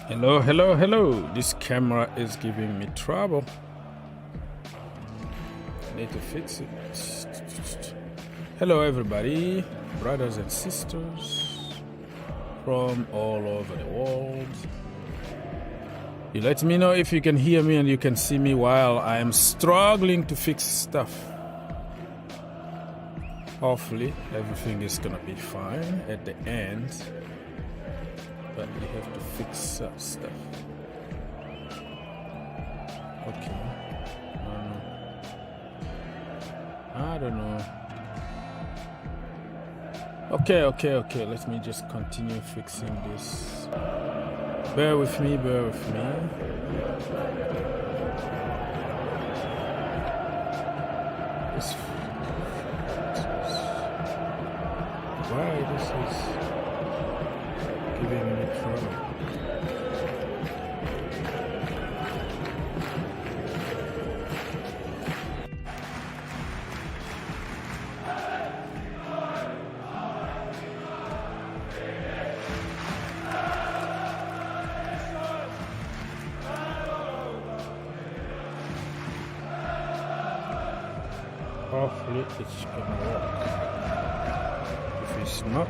Hello, hello, hello. This camera is giving me trouble. I need to fix it. Hello, everybody, brothers and sisters from all over the world. You let me know if you can hear me and you can see me while I am struggling to fix stuff. Hopefully, everything is gonna be fine at the end. But we have to fix stuff. Okay. I don't know. Okay. Let me just continue fixing this. Bear with me. Why this is giving me trouble. Hopefully it's gonna work. If it's not,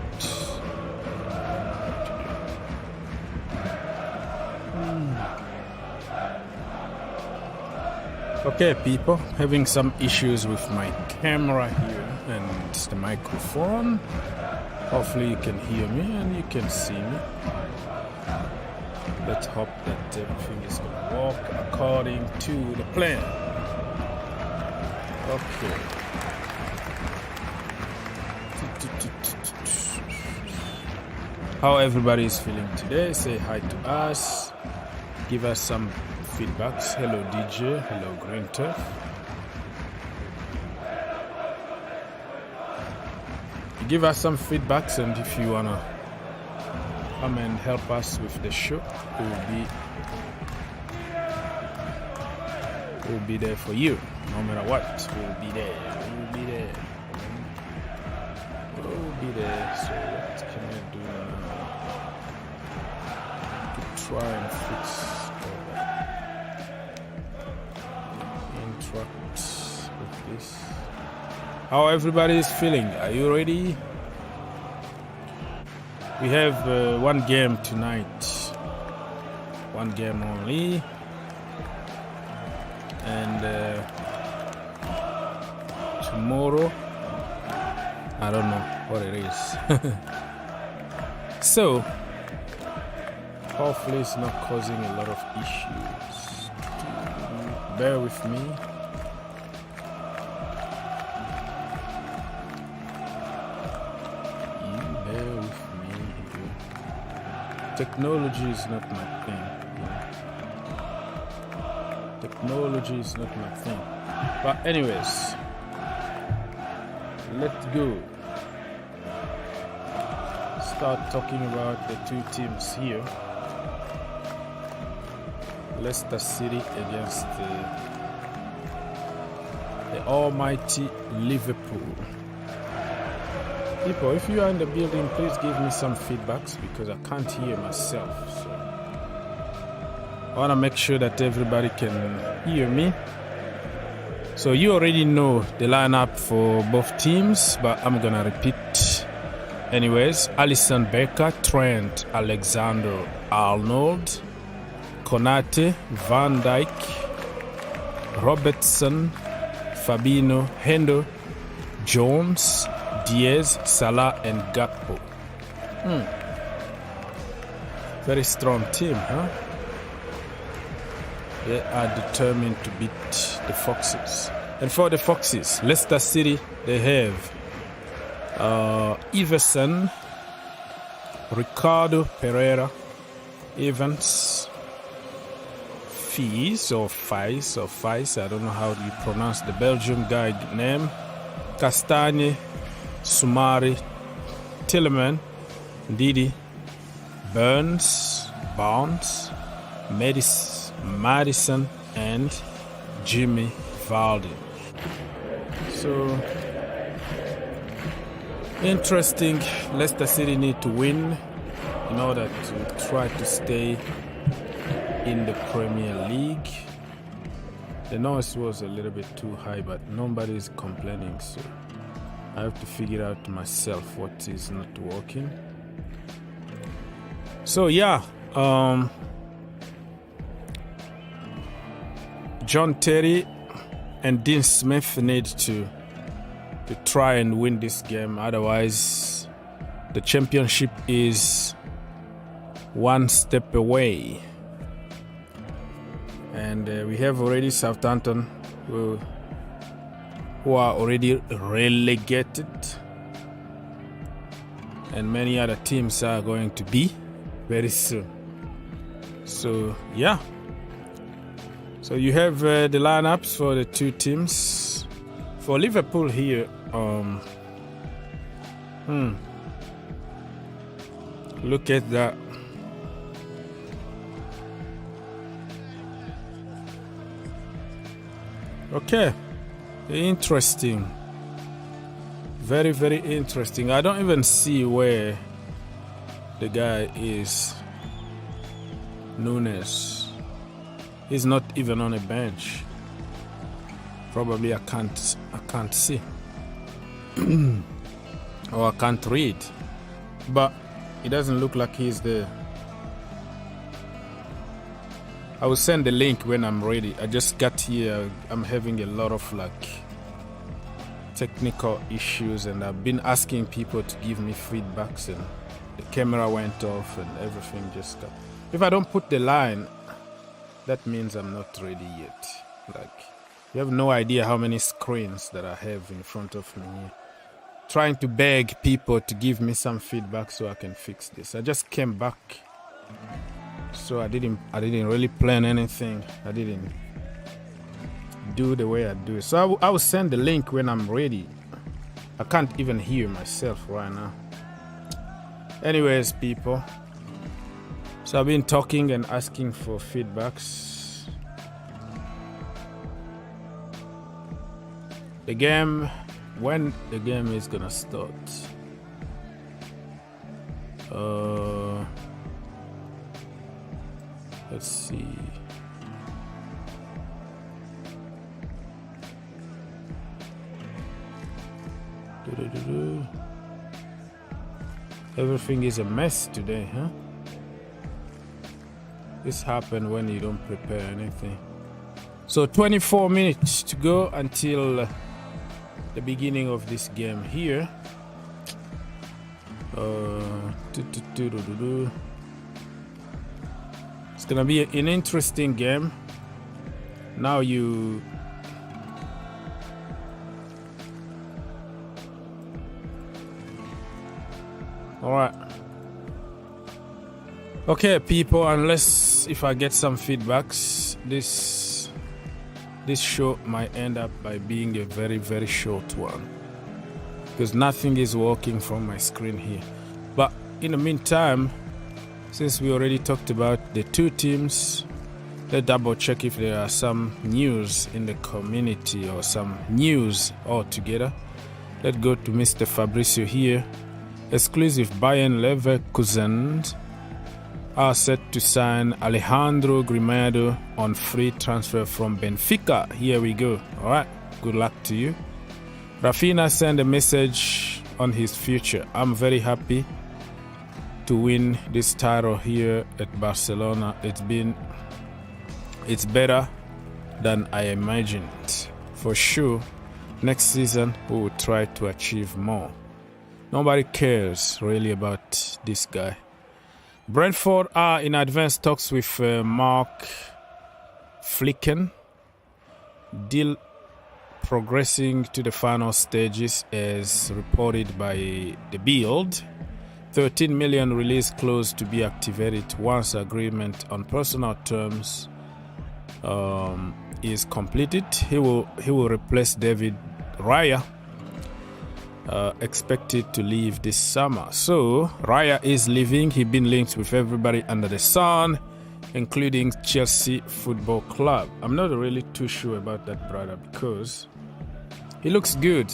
okay, people, having some issues with my camera here and the microphone. Hopefully you can hear me and you can see me. Let's hope that everything is going to work according to the plan. Okay. How everybody is feeling today? Say hi to us. Give us some feedbacks. Hello DJ, hello Green Turf. Give us some feedbacks, and if you wanna come and help us with the show, we'll be there for you. No matter what, we'll be there. So what can I do now to try and fix with this? How everybody is feeling? Are you ready? We have one game tonight, one game only, and tomorrow I don't know what it is. So hopefully it's not causing a lot of issues. Bear with me. Technology is not my thing. Technology is not my thing. But anyways, let's go. Start talking about the two teams here. Leicester City against the almighty Liverpool. People, if you are in the building, please give me some feedbacks because I can't hear myself. So I want to make sure that everybody can hear me. So you already know the lineup for both teams, but I'm going to repeat. Anyways, Alisson Becker, Trent, Alexander-Arnold, Konate, Van Dijk, Robertson, Fabinho, Hendo, Jones, Diaz, Salah, and Gakpo. Very strong team, huh? They are determined to beat the Foxes. And for the Foxes, Leicester City, they have Iverson, Ricardo Pereira, Evans, Fies, I don't know how you pronounce the Belgium guy name, Castagne, Sumari, Tilleman, Didi, Barnes, Madison, and Jimmy Vardy. So interesting. Leicester City need to win in order to try to stay in the Premier League. The noise was a little bit too high, but nobody's complaining, so I have to figure out myself what is not working. So yeah, John Terry and Dean Smith need to try and win this game. Otherwise, the championship is one step away. And we have already Southampton who are already relegated. And many other teams are going to be very soon. So, yeah. So you have the lineups for the two teams. For Liverpool here, look at that. Okay, interesting. Very, very interesting. I don't even see where the guy is. Nouman. He's not even on a bench. Probably I can't see. Or I can't read. But it doesn't look like he's there. I will send the link when I'm ready. I just got here. I'm having a lot of technical issues, and I've been asking people to give me feedbacks, and the camera went off and everything just stopped. If I don't put the line, that means I'm not ready yet. You have no idea how many screens that I have in front of me here. Trying to beg people to give me some feedback so I can fix this. I just came back, so I didn't really plan anything. I didn't do the way I do it. So I will send the link when I'm ready. I can't even hear myself right now. Anyways, people. So I've been talking and asking for feedbacks. The game, when the game is gonna start. Let's see. Everything is a mess today, huh? This happened when you don't prepare anything. So 24 minutes to go until the beginning of this game here. It's gonna be an interesting game. Now you all right. Okay, people, unless if I get some feedbacks, this show might end up by being a very, very short one, because nothing is working from my screen here. But in the meantime, since we already talked about the two teams, let's double check if there are some news in the community or some news altogether. Let's go to Mr. Fabricio here. Exclusive: Bayern Leverkusen are set to sign Alejandro Grimado on free transfer from Benfica. Here we go. All right, good luck to you. Rafinha sent a message on his future. I'm very happy to win this title here at Barcelona. It's better than I imagined. For sure, next season we will try to achieve more. Nobody cares really about this guy. Brentford are in advanced talks with Mark Flicken. Deal progressing to the final stages as reported by The Build. 13 million release clause to be activated once agreement on personal terms is completed. He will replace David Raya, expected to leave this summer. So Raya is leaving. He's been linked with everybody under the sun, including Chelsea Football Club. I'm not really too sure about that brother because he looks good.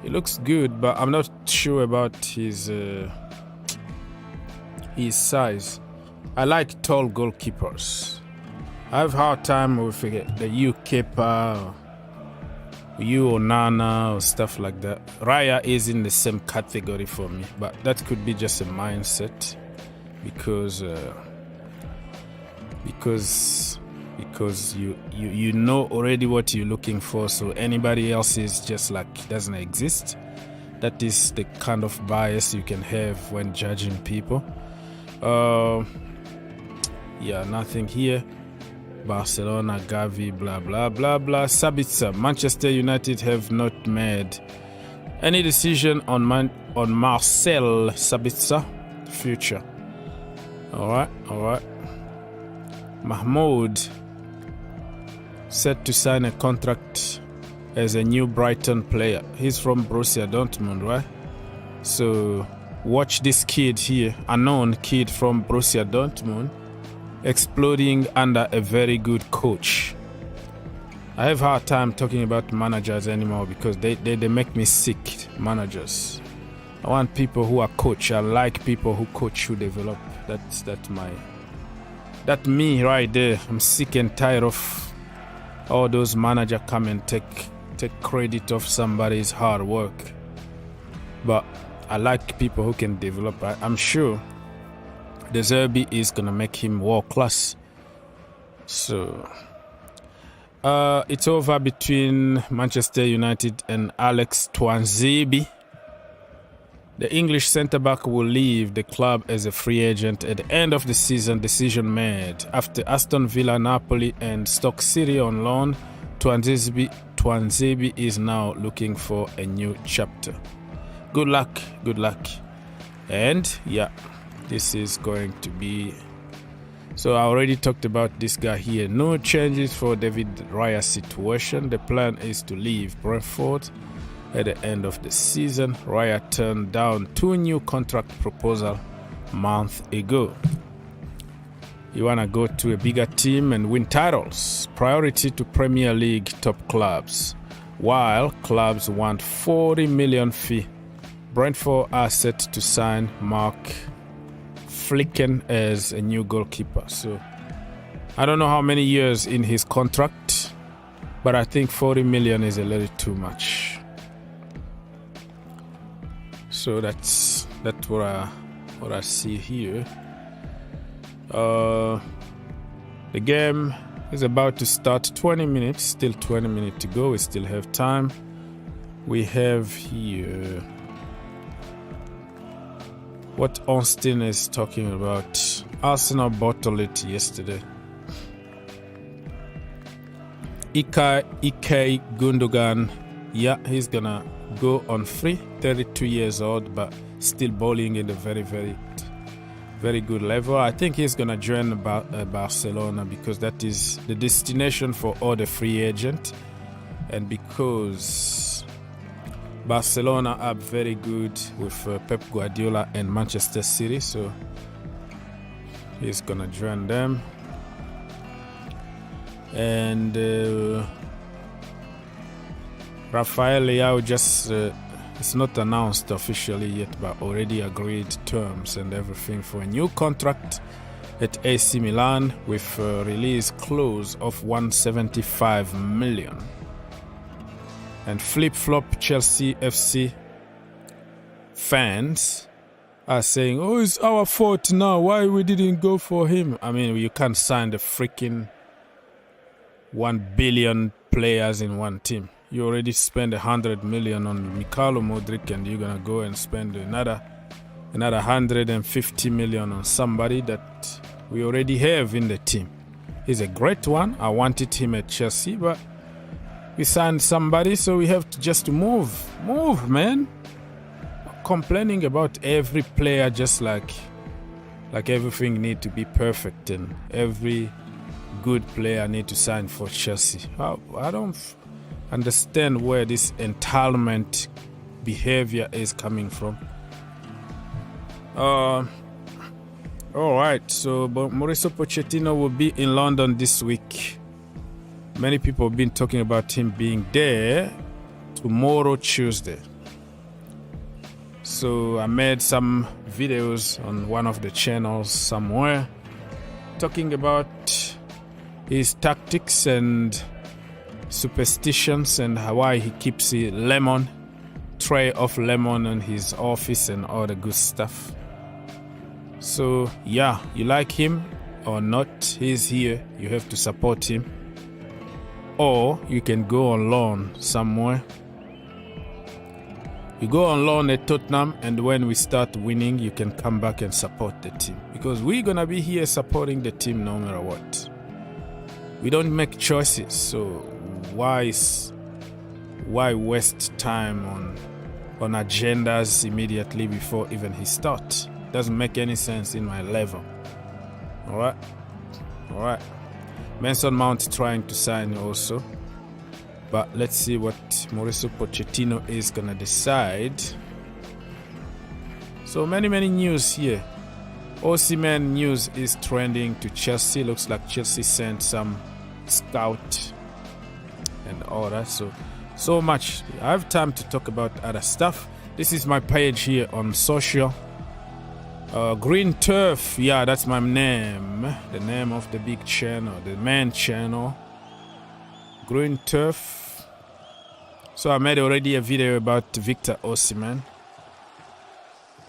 He looks good, but I'm not sure about his his size. I like tall goalkeepers. I have a hard time with the U-keeper, Onana or stuff like that. Raya is in the same category for me, but that could be just a mindset because you know already what you're looking for, so anybody else is just like doesn't exist. That is the kind of bias you can have when judging people. Yeah, nothing here. Barcelona, Gavi, blah blah blah blah. Sabitzer, Manchester United have not made any decision on Marcel Sabitzer future. All right. Mahmoud set to sign a contract as a new Brighton player. He's from Borussia Dortmund, right? So watch this kid here, unknown kid from Borussia Dortmund, exploding under a very good coach. I have a hard time talking about managers anymore because they make me sick, managers. I want people who are coach. I like people who coach, who develop. That's me right there. I'm sick and tired of all those managers come and take credit of somebody's hard work. But I like people who can develop. I'm sure De Zerbi is going to make him world class. So it's over between Manchester United and Alex Tuanzebe. The English centre-back will leave the club as a free agent at the end of the season. Decision made after Aston Villa, Napoli and Stoke City on loan. Tuanzebe is now looking for a new chapter. Good luck. And yeah, this is going to be... So I already talked about this guy here. No changes for David Raya's situation. The plan is to leave Brentford at the end of the season. Raya turned down 2 new contract proposals a month ago. You want to go to a bigger team and win titles. Priority to Premier League top clubs. While clubs want 40 million fee. Brentford are set to sign Mark Flicken as a new goalkeeper. So I don't know how many years in his contract, but I think 40 million is a little too much. So that's what I see here. The game is about to start. 20 minutes, still 20 minutes to go. We still have time. We have here what Austin is talking about. Arsenal bottled it yesterday. Ike Gundogan, yeah, he's gonna go on free. 32 years old, but still bowling at a very, very, very good level. I think he's gonna join Barcelona because that is the destination for all the free agents, and because Barcelona are very good with Pep Guardiola and Manchester City, so he's gonna join them. And Rafael Leao just it's not announced officially yet, but already agreed terms and everything for a new contract at AC Milan with a release clause of 175 million. And flip-flop Chelsea FC fans are saying, oh, it's our fault now, why we didn't go for him. I mean, you can't sign the freaking 1 billion players in one team. You already spent 100 million on Mikhailo Modric, and you're gonna go and spend another 150 million on somebody that we already have in the team. He's a great one. I wanted him at Chelsea, but we signed somebody, so we have to just move, man. Complaining about every player, just like everything need to be perfect and every good player need to sign for Chelsea. I don't understand where this entitlement behavior is coming from. All right, so Mauricio Pochettino will be in London this week. Many people have been talking about him being there tomorrow, Tuesday. So I made some videos on one of the channels somewhere talking about his tactics and superstitions and why he keeps a tray of lemon in his office and all the good stuff. So yeah, you like him or not, he's here. You have to support him, or you can go on loan somewhere. You go on loan at Tottenham, and when we start winning, you can come back and support the team, because we're gonna be here supporting the team no matter what. We don't make choices, so why waste time on agendas immediately before even he starts? Doesn't make any sense in my level. All right. Mason Mount trying to sign also. But let's see what Mauricio Pochettino is going to decide. So many news here. Osimhen news is trending to Chelsea. Looks like Chelsea sent some scout and all that. So much. I have time to talk about other stuff. This is my page here on social. Green Turf. Yeah, that's my name. The name of the big channel, the main channel. Green Turf. So I made already a video about Victor Osimhen.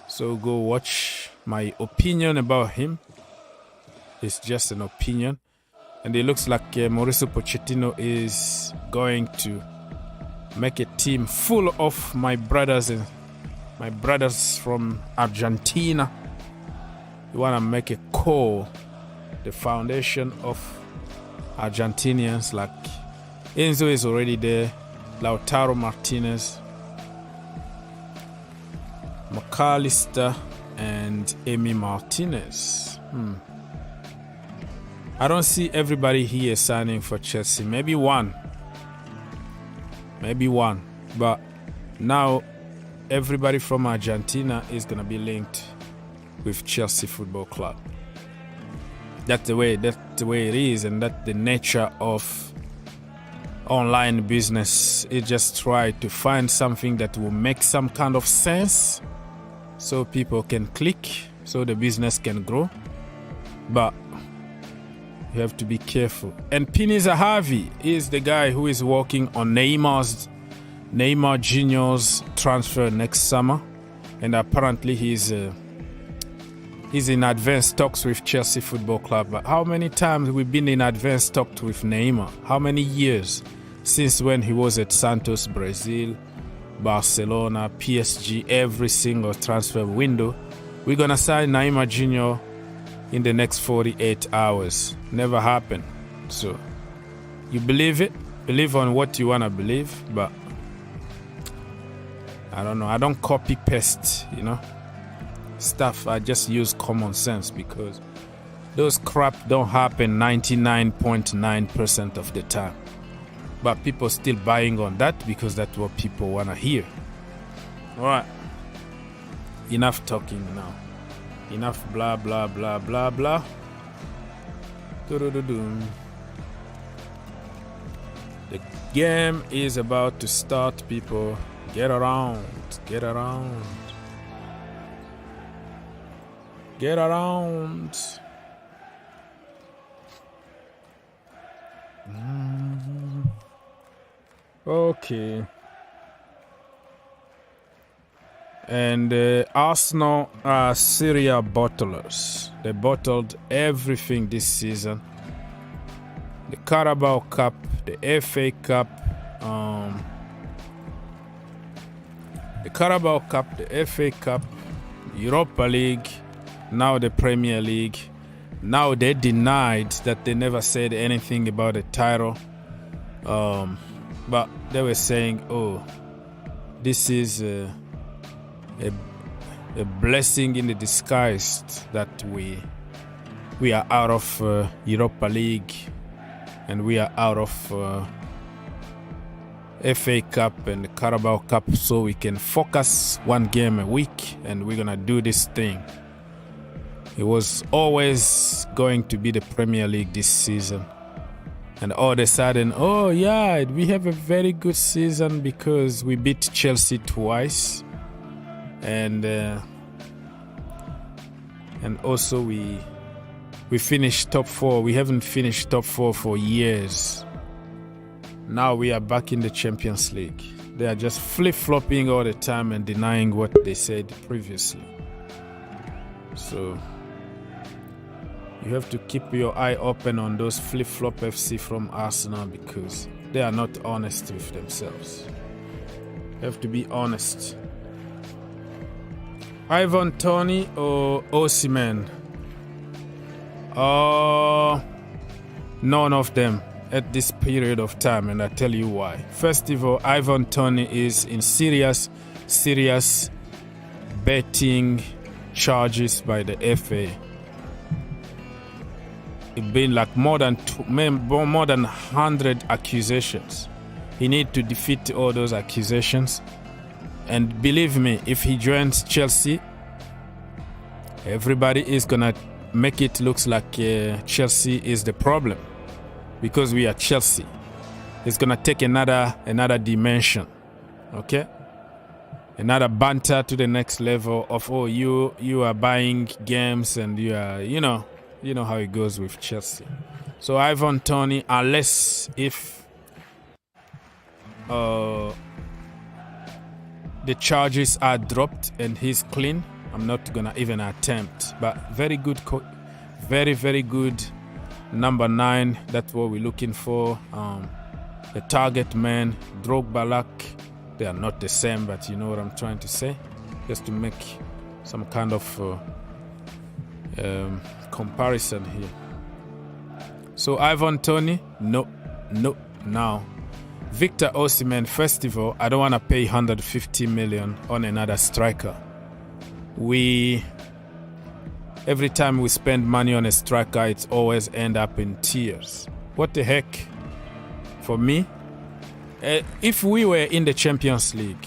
So go watch my opinion about him. It's just an opinion. And it looks like Mauricio Pochettino is going to make a team full of my brothers from Argentina. You want to make a core, the foundation of Argentinians, like Enzo is already there, Lautaro Martinez, McAllister, and Emi Martinez. I don't see everybody here signing for Chelsea. Maybe one. But now everybody from Argentina is going to be linked with Chelsea Football Club. That's the way it is, and that's the nature of online business. It just try to find something that will make some kind of sense so people can click, so the business can grow. But you have to be careful. And Pini Zahavi is the guy who is working on Neymar Jr.'s transfer next summer, and apparently he's in advanced talks with Chelsea Football Club. But how many times we've been in advanced talks with Neymar? How many years? Since when he was at Santos, Brazil, Barcelona, PSG, every single transfer window. We're going to sign Neymar Jr. in the next 48 hours. Never happened. So you believe it? Believe on what you want to believe. But I don't know. I don't copy paste, stuff. I just use common sense, because those crap don't happen 99.9% of the time. But people still buying on that because that's what people want to hear. All right. Enough talking now. Enough blah, blah, blah, blah, blah. The game is about to start, people. Get around. Okay. And Arsenal are Syria bottlers. They bottled everything this season. The Carabao Cup, the FA Cup, the Carabao Cup, the FA Cup, Europa League, now the Premier League. Now they denied that they never said anything about the title. But they were saying, oh, this is a blessing in the disguise that we are out of Europa League, and we are out of FA Cup and the Carabao Cup, so we can focus one game a week, and we're gonna do this thing. It was always going to be the Premier League this season. And all of a sudden, oh yeah, we have a very good season because we beat Chelsea twice. and also we finished top 4. We haven't finished top 4 for years. Now we are back in the Champions League. They are just flip-flopping all the time and denying what they said previously. So you have to keep your eye open on those flip-flop FC from Arsenal, because they are not honest with themselves. You have to be honest. Ivan Toney or Osimhen? None of them at this period of time, and I'll tell you why. First of all, Ivan Toney is in serious betting charges by the FA. It's been like more than 100 accusations. He needs to defeat all those accusations. And believe me, if he joins Chelsea, everybody is gonna make it look like Chelsea is the problem, because we are Chelsea. It's gonna take another dimension, okay? Another banter to the next level of, oh, you are buying games, and you are, you know how it goes with Chelsea. So Ivan Toney, unless if the charges are dropped and he's clean, I'm not gonna even attempt. But very good, very good number 9. That's what we're looking for. The target man, Drogba, they are not the same, but you know what I'm trying to say. Just to make some kind of comparison here. So Ivan Toney, no. Now, Victor Osimhen, first of all, I don't want to pay 150 million on another striker. Every time we spend money on a striker, it's always end up in tears. What the heck? For me, if we were in the Champions League,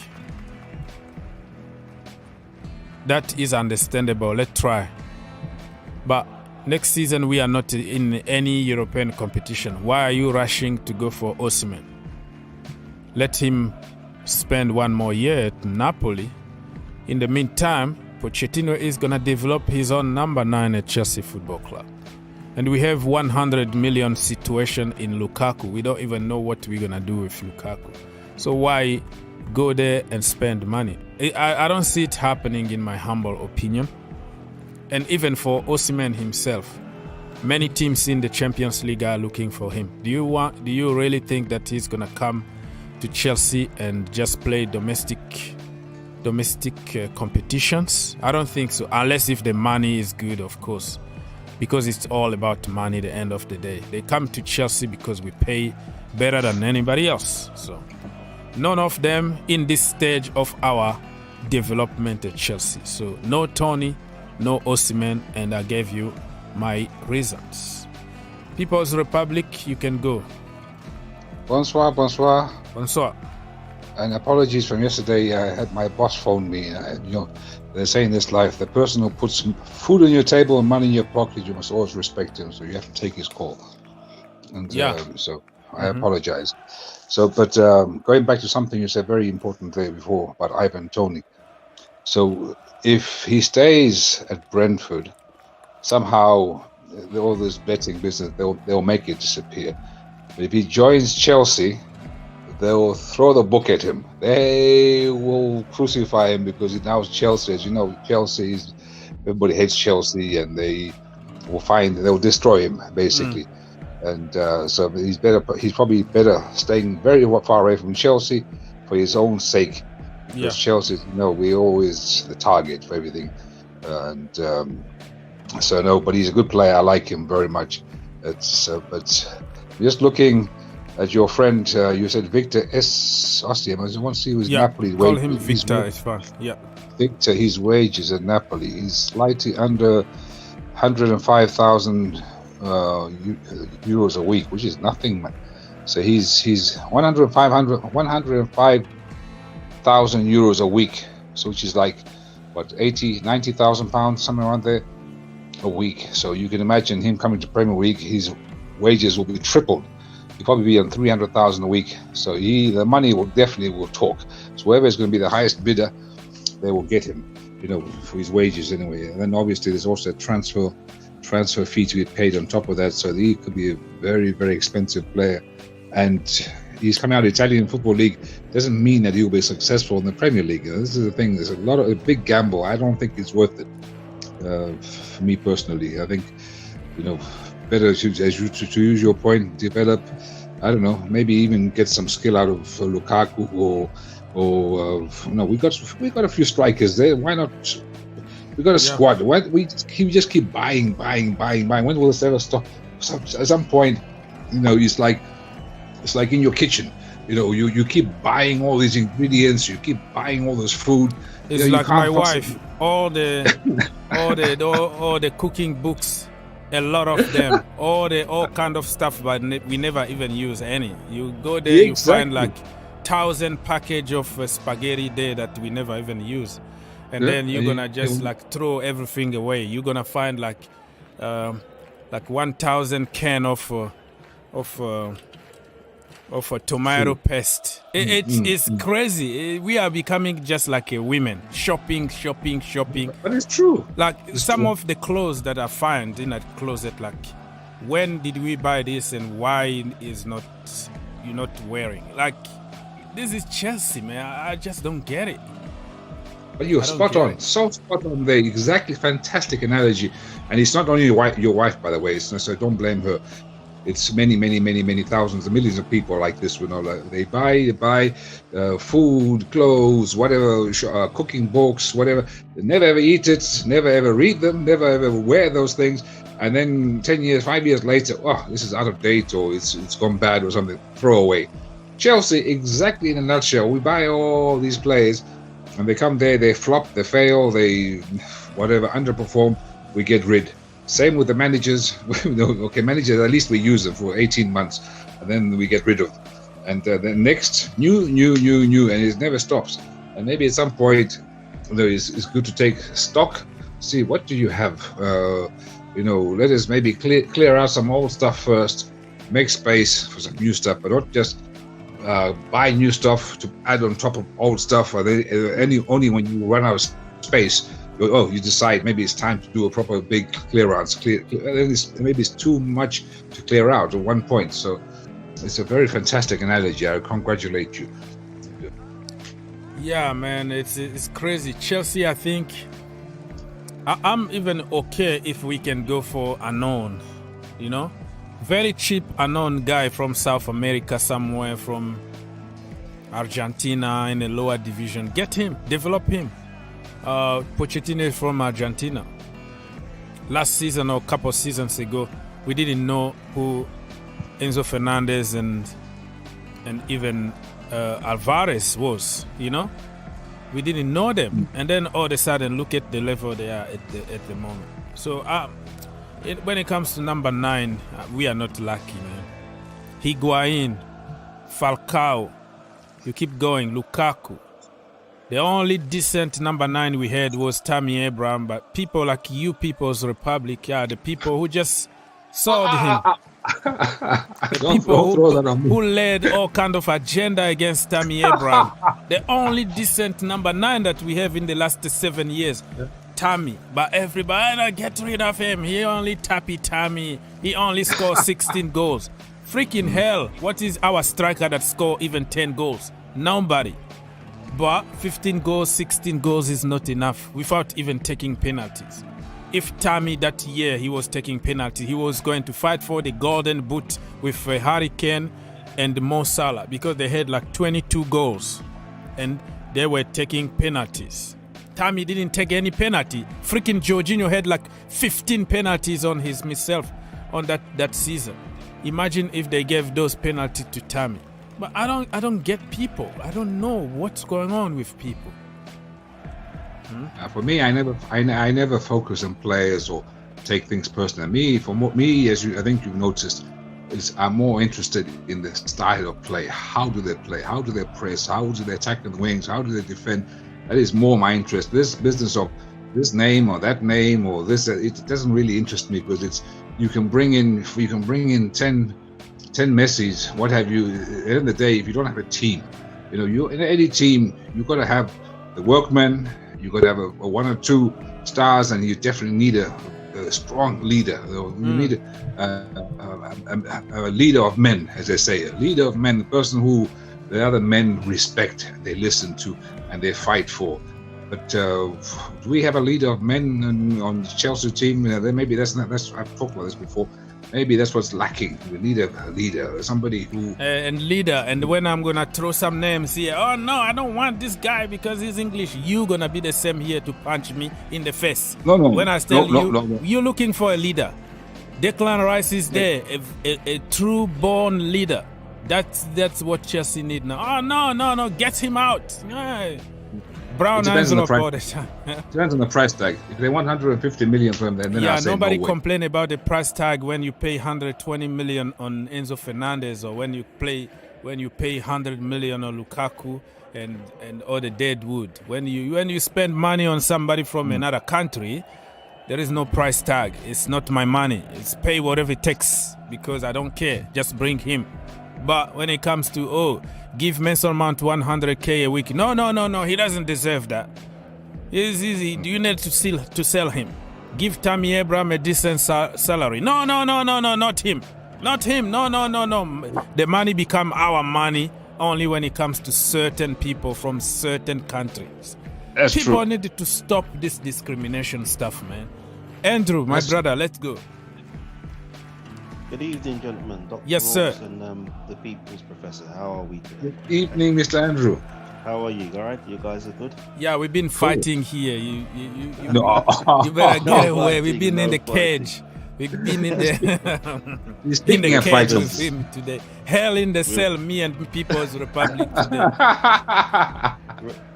that is understandable. Let's try. But next season, we are not in any European competition. Why are you rushing to go for Osimhen? Let him spend one more year at Napoli. In the meantime, Pochettino is going to develop his own number 9 at Chelsea Football Club. And we have 100 million situation in Lukaku. We don't even know what we're going to do with Lukaku. So why go there and spend money? I don't see it happening, in my humble opinion. And even for Osimhen himself, many teams in the Champions League are looking for him. Do you really think that he's going to come to Chelsea and just play domestic competitions? I don't think so, unless if the money is good, of course, because it's all about money at the end of the day. They come to Chelsea because we pay better than anybody else. So none of them in this stage of our development at Chelsea. So no Toney, no Osimhen, and I gave you my reasons. People's Republic, you can go. Bonsoir. Bonsoir. And apologies from yesterday. I had my boss phone me. They say in this life, the person who puts food on your table and money in your pocket, you must always respect him. So you have to take his call. And so I apologize. So, but going back to something you said very important there before about Ivan Toney. So if he stays at Brentford, somehow all this betting business, they'll make it disappear. But if he joins Chelsea, they'll throw the book at him. They will crucify him because now it's Chelsea. As you know, everybody hates Chelsea, and they'll destroy him basically. And so he's probably better staying very far away from Chelsea for his own sake. Because Chelsea, we're always the target for everything. But he's a good player. I like him very much. But just looking at your friend, you said Victor Osimhen. I just want to see who's Napoli's wages. Call him Victor, it's fine. Yeah. Victor, his wages at Napoli, he's slightly under 105,000 euros a week, which is nothing, man. So he's 105,000 euros a week, so which is like what, 90,000 pounds, something around there a week. So you can imagine him coming to Premier League, his wages will be tripled. He'll probably be on 300,000 a week. So the money will definitely talk. So whoever is going to be the highest bidder they will get him, for his wages anyway. And then obviously there's also a transfer fee to be paid on top of that. So he could be a very, very expensive player. And he's coming out of the Italian Football League. Doesn't mean that he'll be successful in the Premier League. This is the thing. There's a big gamble. I don't think it's worth it for me personally. I think, better to use your point, develop. I don't know. Maybe even get some skill out of Lukaku we got a few strikers there. Why not? We got a squad. Why we just keep buying? When will this ever stop? At some point, it's like in your kitchen. You keep buying all these ingredients. You keep buying all this food. It's like my wife. All the cooking books. A lot of them. all kind of stuff, but we never even use any. You go there, you find like 1,000 package of spaghetti there that we never even use, and then you're gonna just like throw everything away. You're gonna find like 1,000 can of tomato paste. It's crazy. We are becoming just like a women, shopping. But it's true. Like some of the clothes that I find in that closet, like when did we buy this and why is you're not wearing? Like, this is Chelsea, man. I just don't get it. But you're spot on. So spot on there. Exactly. Fantastic analogy. And it's not only your wife, by the way. So don't blame her. It's many thousands and millions of people like this. Like they buy food, clothes, whatever, cooking books, whatever. They never ever eat it, never ever read them, never ever wear those things. And then 10 years, 5 years later, this is out of date or it's gone bad or something. Throw away. Chelsea, exactly in a nutshell. We buy all these players, and they come there, they flop, they fail, they underperform. We get rid. Same with the managers. Managers, at least we use them for 18 months, and then we get rid of them. And the next, new, and it never stops. And maybe at some point, it's good to take stock, see what do you have. Let us maybe clear out some old stuff first, make space for some new stuff, but not just buy new stuff to add on top of old stuff. Only when you run out of space, you decide maybe it's time to do a proper big clearance. Maybe it's too much to clear out at one point. So it's a very fantastic analogy. I congratulate you. Yeah, man, it's crazy. Chelsea, I think I'm even okay if we can go for unknown, very cheap unknown guy from South America, somewhere from Argentina in a lower division. Get him, develop him. Pochettino is from Argentina. Last season or a couple seasons ago, we didn't know who Enzo Fernandez and even Alvarez was. We didn't know them, and then all of a sudden, look at the level they are at the moment. So when it comes to number 9, we are not lucky, man. Higuain, Falcao, you keep going, Lukaku. The only decent number 9 we had was Tammy Abraham, but people like you People's Republic, the people who just sold him. Who led all kind of agenda against Tammy Abraham. The only decent number 9 that we have in the last 7 years. Tammy, but everybody get rid of him. He only Tammy. He only scores 16 goals. Freaking hell! What is our striker that score even 10 goals? Nobody. But 15 goals, 16 goals is not enough without even taking penalties. If Tammy that year he was taking penalty, he was going to fight for the golden boot with Harry Kane and Mo Salah because they had like 22 goals and they were taking penalties. Tammy didn't take any penalty. Freaking Jorginho had like 15 penalties on himself on that season. Imagine if they gave those penalties to Tammy. But I don't get people. I don't know what's going on with people. For me, I never focus on players or take things personally. Me, as I think you've noticed, I'm more interested in the style of play. How do they play? How do they press? How do they attack in the wings? How do they defend? That is more my interest. This business of this name or that name or this, it doesn't really interest me because you can bring in 10 Messis, what have you. At the end of the day, if you don't have a team, you in any team, you've got to have the workmen, You got to have a one or two stars, and you definitely need a strong leader. You need a leader of men, as they say, a leader of men, a person who the other men respect, they listen to, and they fight for. But do we have a leader of men on the Chelsea team? Maybe that's I've talked about this before. Maybe that's what's lacking. We need a leader, somebody who... And when I'm going to throw some names here, oh no, I don't want this guy because he's English. You're going to be the same here to punch me in the face. No. When I tell you're looking for a leader. Declan Rice is there, a true-born leader. That's what Chelsea need now. Oh, no, get him out. Brown envelope all the time. Depends on the price tag. If they want 150 million from them, then I say nobody no complain about the price tag when you pay 120 million on Enzo Fernandez, or when you pay 100 million on Lukaku and all the dead wood. When you spend money on somebody from another country, there is no price tag. It's not my money. It's pay whatever it takes because I don't care. Just bring him. But when it comes to, give Mason Mount 100K a week. No, he doesn't deserve that. It's easy. Do you need to sell him? Give Tammy Abraham a decent salary. No, not him. No. The money become our money only when it comes to certain people from certain countries. That's people true. Need to stop this discrimination stuff, man. Andrew, my brother, let's go. Good evening, gentlemen. Dr. Yes, sir. And the People's Professor. How are we today? Good evening, Mr. Andrew. How are you? All right? You guys are good? Yeah, we've been fighting here. You better No get away. We've been in the fighting. cage. We've been in the Speaking of cage fighting, with him today. Hell in the cell, me and People's Republic today.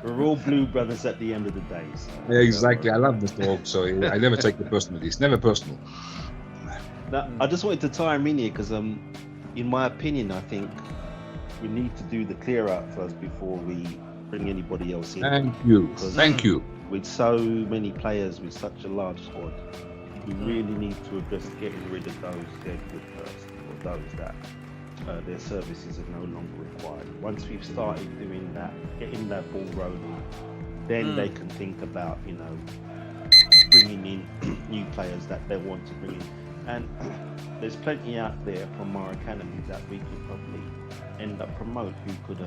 We're all blue brothers at the end of the day. So. yeah, exactly. I love Mr. Hawk, so I never take it personally. It's never personal. Now, I just wanted to tie him in here because, in my opinion, I think we need to do the clear out first before we bring anybody else in. Thank you. With so many players with such a large squad, we really need to address getting rid of those dead good first, or those that their services are no longer required. Once we've started doing that, getting that ball rolling, then they can think about, bringing in new players that they want to bring in. And there's plenty out there from our academy that we could probably end up promote who could,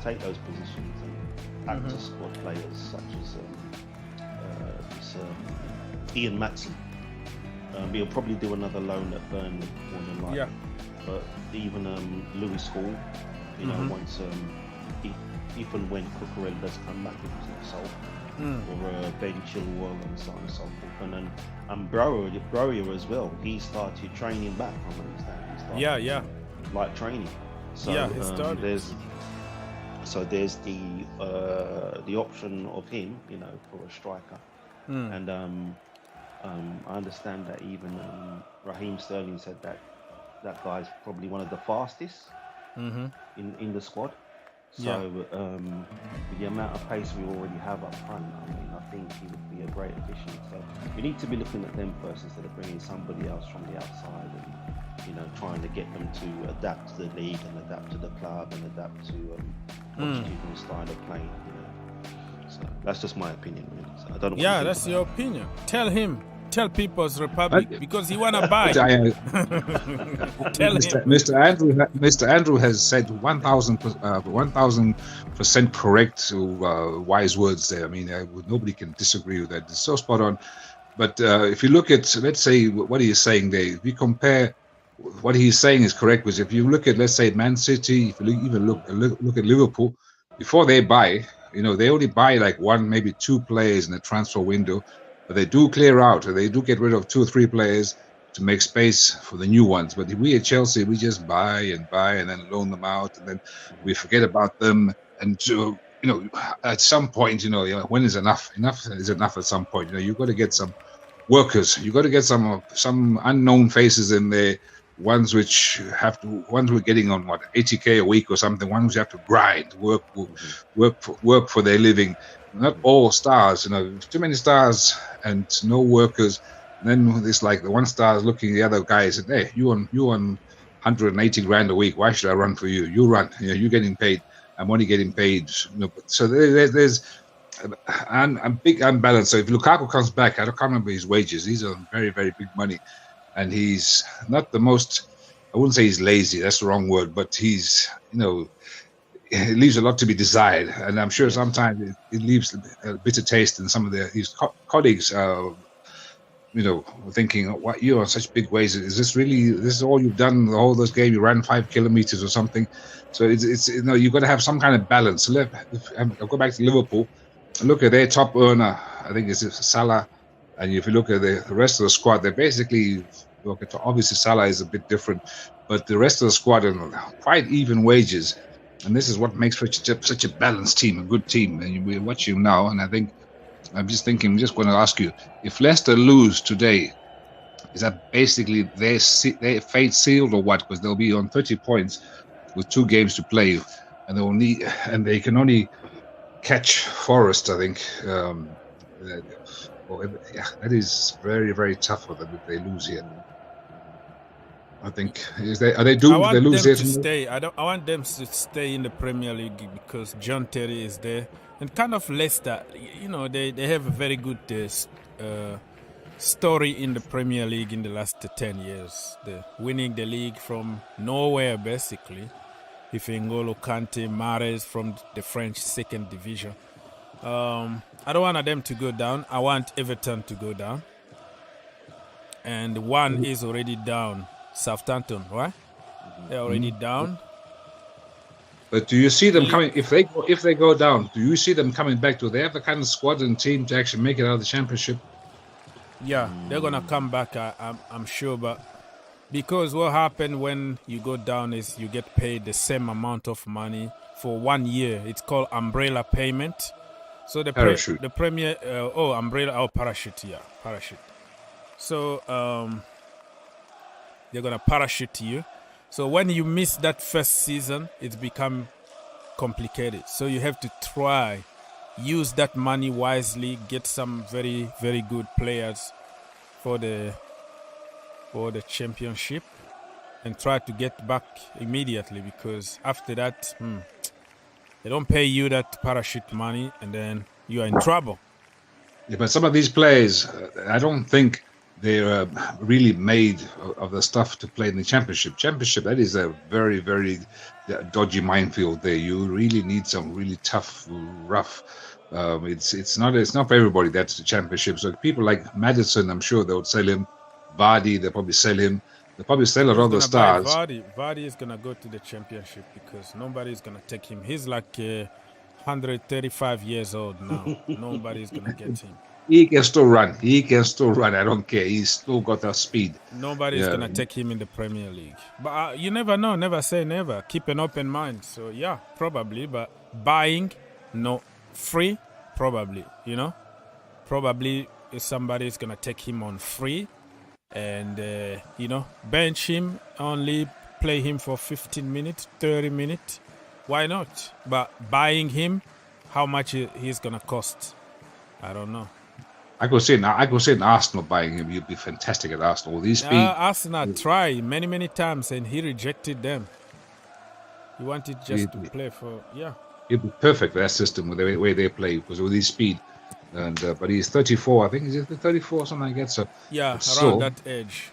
take those positions and act as squad players, such as Ian Matson. We'll probably do another loan at Burnley more than likely. Yeah. But even Lewis Hall, once if and when Cucurella does come back, if he's not sold, or Ben Chilwell and so on and so forth, and Brower as well. He started training back from what he started. Like training. So he started. There's the option of him, for a striker, and I understand that even Raheem Sterling said that guy's probably one of the fastest in the squad. So with the amount of pace we already have up front, I think he would be a great addition. So we need to be looking at them first instead of bringing somebody else from the outside and trying to get them to adapt to the league and adapt to the club and adapt to Pochettino's style of playing. So that's just my opinion, really. So I don't know. Yeah, that's your opinion. Tell People's Republic because he wanna buy. Tell Mr. Andrew has said 1,000% correct, wise words there. I mean, nobody can disagree with that. It's so spot on. But if you look at, let's say, what he is saying there, if you compare, what he's saying is correct. Because if you look at, let's say, Man City, if you even look at Liverpool, before they buy, they only buy like one, maybe two players in the transfer window. But they do clear out, or they do get rid of 2 or 3 players to make space for the new ones. But we at Chelsea, we just buy and then loan them out, and then we forget about them. And at some point, when is enough? Enough is enough. At some point, you've got to get some workers. You've got to get some unknown faces in there. Ones we're getting on 80K a week or something. Ones who have to grind, work for their living. Not all stars, too many stars and no workers. And then it's like the one star is looking at the other guy and said, "Hey, you on 180 grand a week. Why should I run for you? You run. You're getting paid. I'm only getting paid." So there's and big unbalanced. So if Lukaku comes back, I can't remember his wages. These are very, very big money, and he's not the most. I wouldn't say he's lazy. That's the wrong word, but he's it leaves a lot to be desired, and I'm sure sometimes it leaves a bitter taste in some of his colleagues. Thinking, "What you are such big ways? Is this really? This is all you've done the whole this game? You ran 5 kilometers or something." So it's you've got to have some kind of balance. So I'll go back to Liverpool. Look at their top earner. I think it's Salah, and if you look at the rest of the squad, they're basically obviously Salah is a bit different, but the rest of the squad are quite even wages, and this is what makes such a balanced team, a good team. And we're watching now, and I'm just going to ask you, if Leicester lose today, is that basically their fate sealed or what? Because they'll be on 30 points with 2 games to play, and they can only catch Forest, I think. That is very, very tough for them if they lose here. I think are they doomed if they lose here? I want them to stay in the Premier League because John Terry is there. And kind of Leicester, they have a very good story in the Premier League in the last 10 years. They're winning the league from nowhere, basically. If N'Golo Kante, Mahrez from the French 2nd division. I don't want them to go down. I want Everton to go down. And one is already down. Southampton, right? They're already down. But do you see them coming if they go down? Do you see them coming back? Do they have the kind of squad and team to actually make it out of the Championship? Yeah, they're gonna come back. I'm sure, but because what happened when you go down is you get paid the same amount of money for 1 year. It's called umbrella payment. So the parachute. The Premier parachute. Yeah, parachute. So they're gonna parachute you. So when you miss that first season, it's become complicated. So you have to use that money wisely, get some very, very good players for the championship, and try to get back immediately, because after that, they don't pay you that parachute money, and then you are in trouble. Yeah, but some of these players, I don't think they're really made of the stuff to play in the championship. Championship, that is a very, very dodgy minefield there. You really need some really tough, rough. It's not for everybody. That's the championship. So people like Maddison, I'm sure they would sell him. Vardy, they'll probably sell him. They'll probably sell a lot of the stars. Vardy is gonna go to the championship because nobody's gonna take him. He's like 135 years old now. Nobody's gonna get him. He can still run. I don't care. He's still got that speed. Nobody's going to take him in the Premier League. But you never know. Never say never. Keep an open mind. So, yeah, probably. But buying, no. Free, probably. Probably somebody's going to take him on free. And, bench him, only play him for 15 minutes, 30 minutes. Why not? But buying him, how much he's going to cost? I don't know. I could say in Arsenal buying him. You'd be fantastic at Arsenal. These speed. Arsenal tried many, many times, and he rejected them. He wanted just to play for, He'd be perfect for that system with the way they play, because with his speed. And but he's 34. I think he's 34 or something like that. So around that age.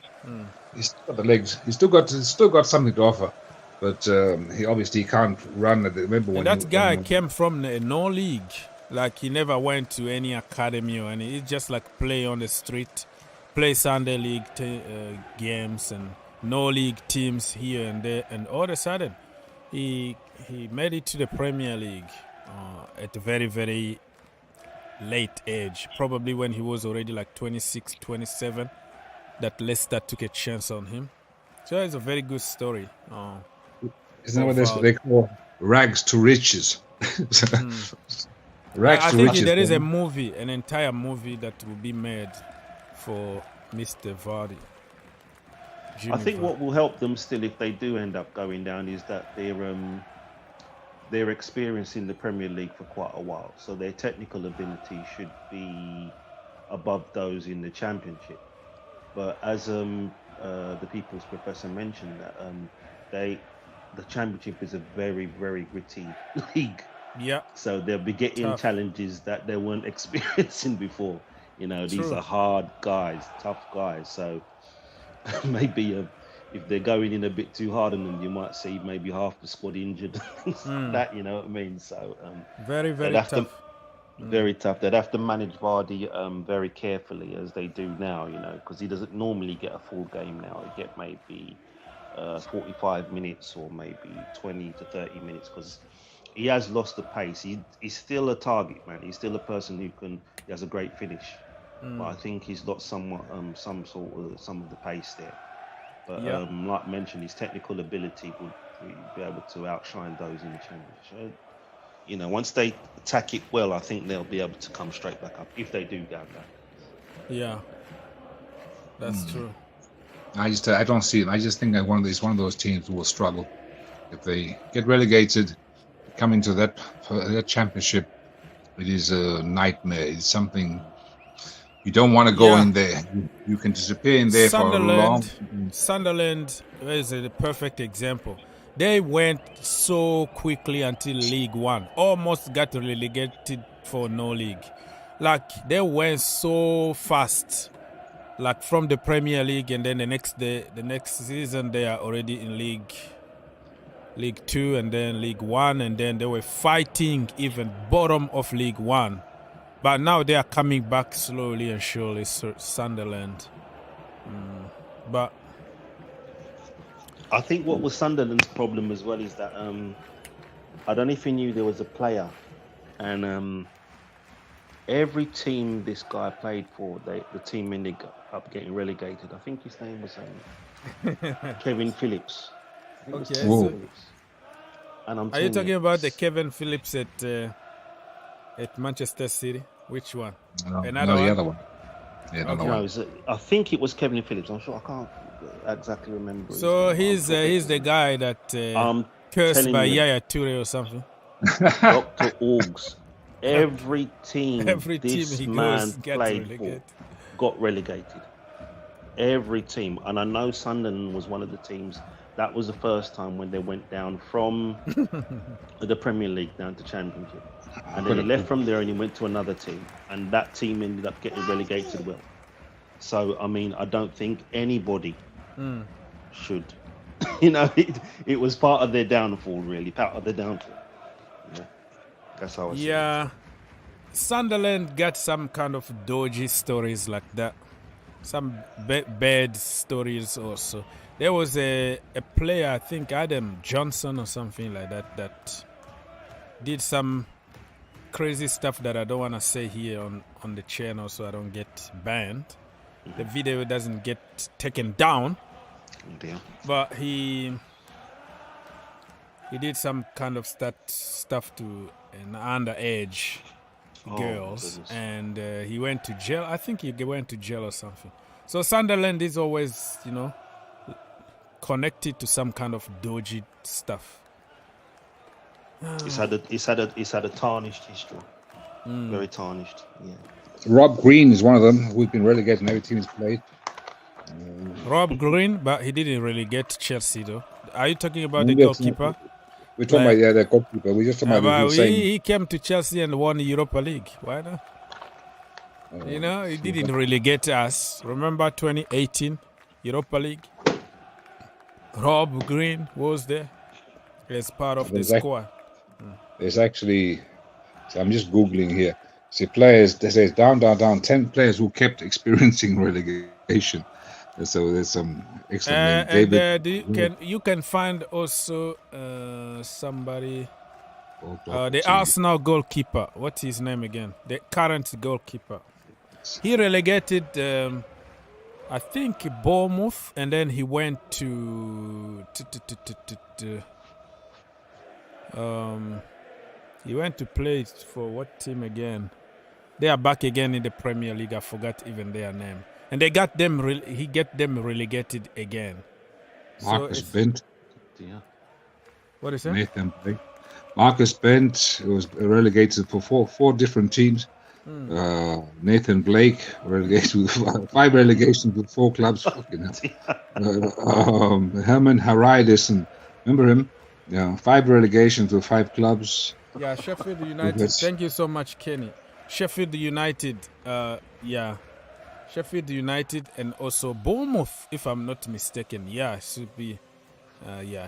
He's still got the legs. He's still got something to offer. But he obviously can't run. Remember when that guy came from no league. Like, he never went to any academy or any. He just like play on the street, play Sunday league games and no league teams here and there. And all of a sudden, he made it to the Premier League at a very, very late age. Probably when he was already like 26, 27, that Leicester took a chance on him. So it's a very good story. Isn't that what they call rags to riches? I think there is an entire movie that will be made for Mr. Vardy. I think what will help them still, if they do end up going down, is that they're experienced in the Premier League for quite a while, so their technical ability should be above those in the Championship. But as the People's Professor mentioned, that the Championship is a very, very gritty league. Yeah. So they'll be getting Tough. challenges that they weren't experiencing before. You know, these True. are hard guys, tough guys. So maybe if they're going in a bit too hard on them, you might see maybe half the squad injured. Things like that, you know what I mean? So Very, very they'd have tough. very tough. They'd have to manage Vardy very carefully as they do now, you know, because he doesn't normally get a full game now. He get maybe 45 minutes or maybe 20 to 30 minutes because he has lost the pace. He's still a target man. He's still a person who he has a great finish, but I think he's lost some of the pace there. But like mentioned, his technical ability would be able to outshine those in the championship. So, you know, once they attack it well, I think they'll be able to come straight back up if they do go down. Yeah, that's true. I don't see it. I just think that one of those teams who will struggle if they get relegated, come into that championship. It is a nightmare. It's something you don't want to go in there. You can disappear in there for a long. Sunderland is the perfect example. They went so quickly until League One, almost got relegated for no league. Like they went so fast, like from the Premier League, and then the next season they are already in League Two, and then League One, and then they were fighting even bottom of League One. But now they are coming back slowly and surely, Sunderland. But I think what was Sunderland's problem as well is that I don't know if you knew there was a player, and every team this guy played for, the team ended up getting relegated. I think his name was Kevin Phillips. okay, Phillips. And are you talking about the Kevin Phillips at Manchester City? Which one? No, the other one. Yeah, another one. I think it was Kevin Phillips. I'm sure I can't exactly remember. So he's the guy that cursed by Yaya Toure or something. Dr. Orgs. Every team this he man goes played relegated. for got relegated. Every team. And I know Sunderland was one of the teams. That was the first time when they went down from the Premier League down to Championship. And then he left from there and he went to another team. And that team ended up getting relegated well. So, I mean, I don't think anybody should. You know, it was part of their downfall, really. Part of their downfall. Yeah. That's how I see it. Sunderland got some kind of dodgy stories like that. Some bad stories also. There was a player, I think Adam Johnson or something like that, that did some crazy stuff that I don't want to say here on the channel so I don't get banned. The video doesn't get taken down. But he did some kind of stuff to an underage girls, and he went to jail. I think he went to jail or something. So Sunderland is always, you know, connected to some kind of dodgy stuff. It's had a tarnished history. Very tarnished. Yeah. Rob Green is one of them who's been relegated in every team he's played. Rob Green, but he didn't really get Chelsea though. Are you talking about the goalkeeper? We're talking about the goalkeeper. We're just talking about he came to Chelsea and won the Europa League. Why not? You know, he didn't really get us. Remember 2018 Europa League? Rob Green was there as part of the squad. There's actually, so I'm just Googling here. See, players, they say down, 10 players who kept experiencing relegation. So there's some excellent David. You can find also somebody, the Arsenal goalkeeper. What's his name again? The current goalkeeper. He relegated, I think, Bournemouth, and then he went to he went to play for what team again? They are back again in the Premier League. I forgot even their name. And they got them. He get them relegated again. Marcus Bent. Yeah. What is that? Nathan Blake. Marcus Bent was relegated for four different teams. Nathan Blake relegated with 5 relegations with 4 clubs. Herman Haraidis, remember him? Yeah, 5 relegations with 5 clubs. Yeah, Sheffield United. Because- Thank you so much, Kenny. Sheffield United. Sheffield United and also Bournemouth, if I'm not mistaken. Yeah, it should be.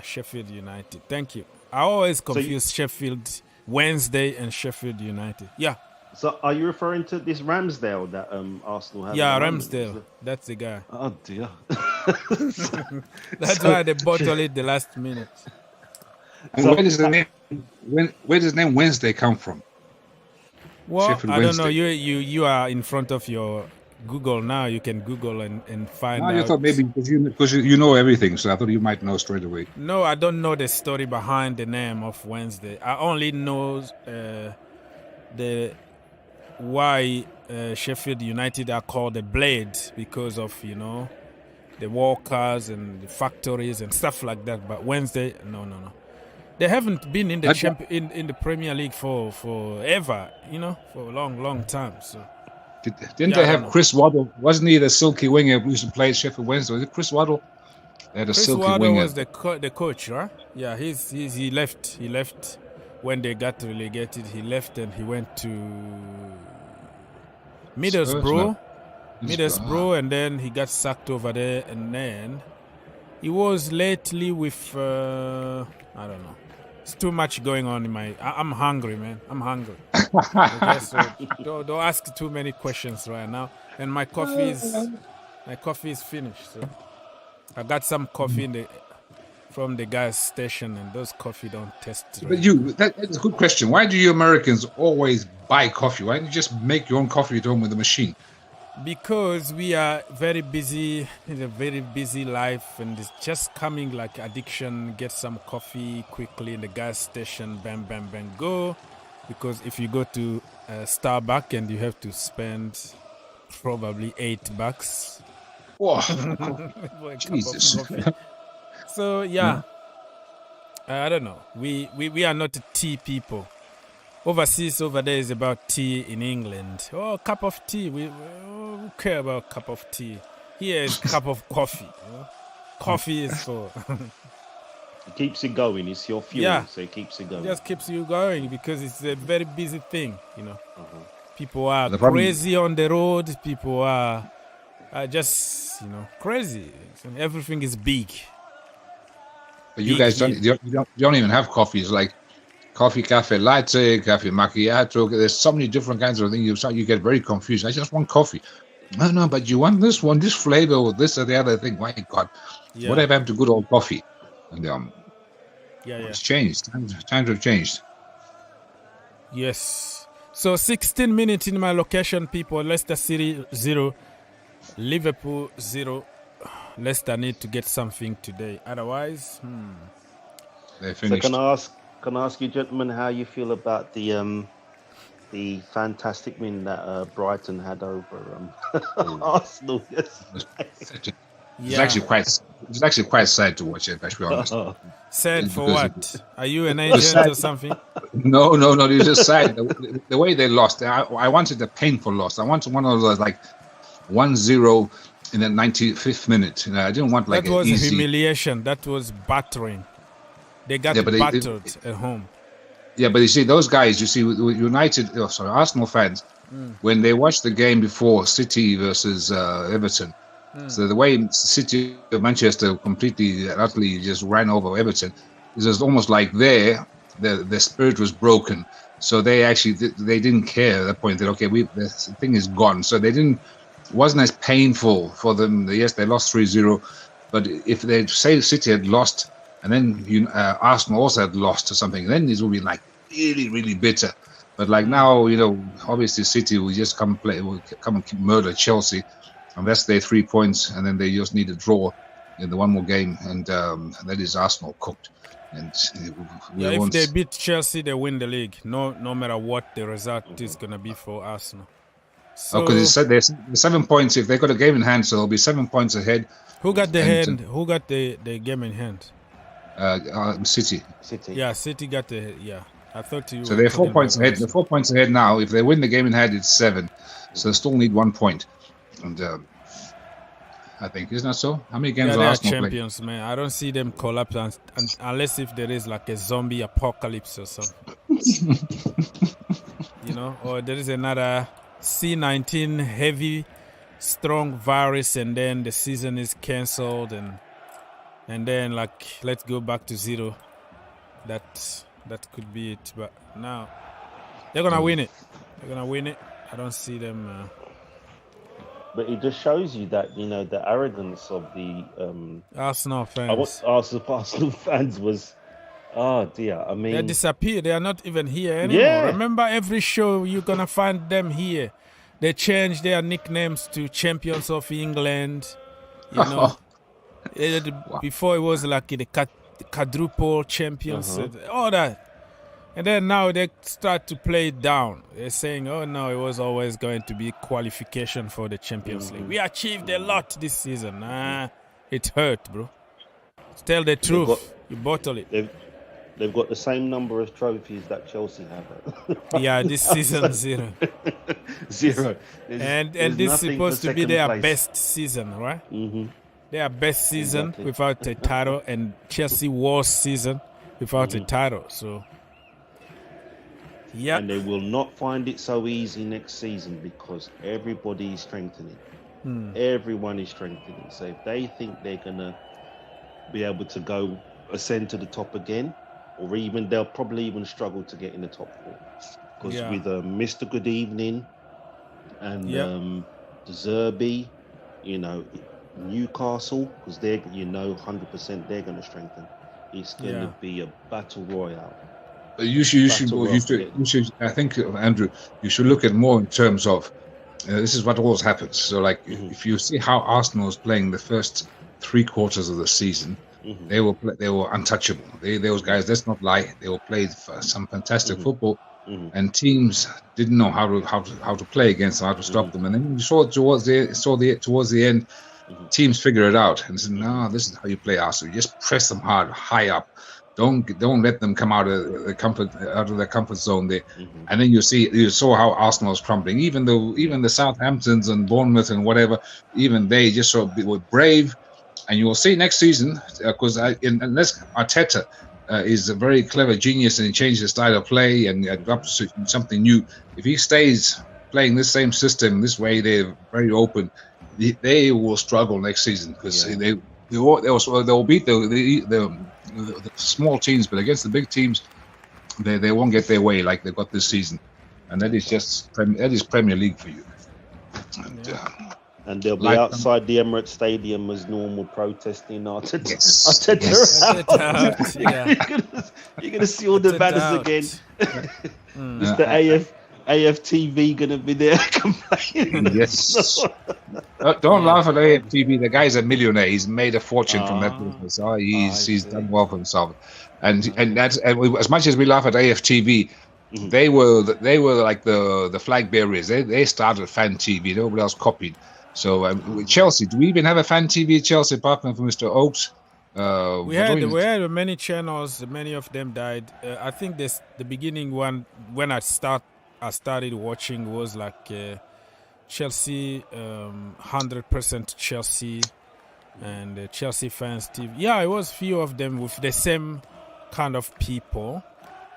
Sheffield United. Thank you. I always confuse Sheffield Wednesday and Sheffield United. Yeah. So are you referring to this Ramsdale that Arsenal have? Yeah, Ramsdale. That's the guy. Oh dear. That's why they bottled it the last minute. And where does the name Wednesday come from? Well, Sheffield I don't know. Wednesday. You are in front of your Google now. You can Google and find I out. thought maybe because you know everything, so I thought you might know straight away. No, I don't know the story behind the name of Wednesday. I only know why Sheffield United are called the Blade because of the workers and the factories and stuff like that. But Wednesday, no. They haven't been in the in the Premier League for forever, for a long time. So Didn't they have Chris Waddle? Wasn't he the silky winger who used to play at Sheffield Wednesday? Was it Chris Waddle? They had a Chris silky Waddle winger. was the coach, right? Yeah, he left. He left when they got relegated. He left and he went to Middlesbrough, and then he got sacked over there, and then he was lately with I don't know. It's too much going on in my. I'm hungry, man. I'm hungry. Okay, so don't ask too many questions right now. And my coffee is finished. So I got some coffee from the gas station, and those coffee don't taste right. But that's a good question. Why do you Americans always buy coffee? Why don't you just make your own coffee at home with a machine? Because we are very busy in a very busy life, and it's just coming like addiction. Get some coffee quickly in the gas station, bam, bam, bam, go. Because if you go to Starbucks and you have to spend probably $8 Oh, for a Jesus. cup of coffee. So yeah, I don't know. We are not tea people. Overseas over there is about tea in England. Oh, cup of tea. We care about cup of tea. Here is cup of coffee. Coffee is for... It keeps it going. It's your fuel, so it keeps it going. It just keeps you going because it's a very busy thing, People are The problem- crazy on the road. People are just, crazy. And everything is big. But you guys don't even have coffee. It's like coffee, cafe latte, cafe macchiato. There's so many different kinds of things. You get very confused. I just want coffee. No, but you want this one, this flavor, or this or the other thing. My God, what happened to good old coffee? And it's changed. Times have changed. Yes. So 16 minutes in my location, people. Leicester City 0, Liverpool 0. Leicester need to get something today. Otherwise, They So finished. can I ask you, gentlemen, how you feel about the fantastic win that Brighton had over Arsenal yesterday? It's actually quite sad to watch it. Let's be honest. Sad for Because what? Are you an agent or something? No. It's just sad. The way they lost. I wanted a painful loss. I wanted one of those like 1-0 in the 95th minute. I didn't want like That was an easy. humiliation. That was battering. They got battered at home. Yeah, but you see, those guys, with Arsenal fans, when they watched the game before City versus Everton, so the way City of Manchester completely, utterly just ran over Everton, it was almost like their spirit was broken. So they didn't care at that point. That the thing is gone. So it wasn't as painful for them. Yes, they lost 3-0, but if they say City had lost and then Arsenal also had lost or something, then this would be like really, really bitter. But like now, obviously City will just come and murder Chelsea, and that's their 3 points, and then they just need a draw in the one more game, and that is Arsenal cooked. And if they beat Chelsea, they win the league. No matter what the result is gonna be for Arsenal. So, because there's 7 points. If they got a game in hand, so they'll be 7 points ahead. Who got Who got the game in hand? City. Yeah, City got the I thought you. So they're 4 points ahead. They're 4 points ahead now. If they win the game in hand, it's 7. So they still need 1 point. And I think, isn't that so? How many games are they are Arsenal playing? champions, man. I don't see them collapse unless if there is like a zombie apocalypse or something. You know, or there is another C19 heavy, strong virus, and then the season is cancelled, and then like let's go back to zero. That could be it. But now they're gonna win it. They're gonna win it. I don't see them. But it just shows you that, you know, the arrogance of the Arsenal fans. Arsenal fans was, oh dear. I mean, they disappeared. They are not even here anymore. Yeah. Remember, every show you're gonna find them here. They changed their nicknames to Champions of England. You know, before it was like the quadruple champions, all that. And then now they start to play it down. They're saying, oh no, it was always going to be qualification for the Champions League. We achieved a lot this season. It hurt, bro. Tell the truth. You bottle it. They've got the same number of trophies that Chelsea have. Yeah, this season 0. 0. And this is supposed to be their best season, right? Mm-hmm. Their best season without a title, and Chelsea worst season without a title. So, yeah. And they will not find it so easy next season because everybody is strengthening. Everyone is strengthening. So if they think they're gonna be able to ascend to the top again, or even they'll probably even struggle to get in the top 4. Because with Mr. Good Evening and the Zerbi, you know, Newcastle, because they're, you know, 100% they're going to strengthen. It's going to be a battle royale. You should. I think, Andrew, you should look at more in terms of this is what always happens. So, like, if you see how Arsenal is playing the first 3 quarters of the season, they were untouchable. Those guys, let's not lie, they were played some fantastic football, and teams didn't know how to play against them, how to stop them. And then you saw towards the end, teams figure it out and said, "No, this is how you play Arsenal. You just press them hard, high up. Don't let them come out of their comfort zone there." And then you saw how Arsenal was crumbling. Even the Southamptons and Bournemouth and whatever, even they just were brave. And you will see next season, because unless Arteta is a very clever genius and he changed his style of play and up to something new, if he stays playing this same system this way, they're very open. They will struggle next season because they will beat the small teams, but against the big teams, they won't get their way like they got this season, and that is Premier League for you. And they'll be outside the Emirates Stadium as normal, protesting Arteta. You're gonna see all the banners again. Is the AFTV gonna be there complaining? Yes. Don't laugh at AFTV. The guy's a millionaire. He's made a fortune from that business. He's done well for himself. And as much as we laugh at AFTV, they were like the flag bearers. They started fan TV. Nobody else copied. So Chelsea, do we even have a fan TV at Chelsea apart from Mr. Oakes? We had many channels. Many of them died. I think the beginning one when I started watching was like Chelsea, 100% Chelsea, and Chelsea fans TV. Yeah, it was few of them with the same kind of people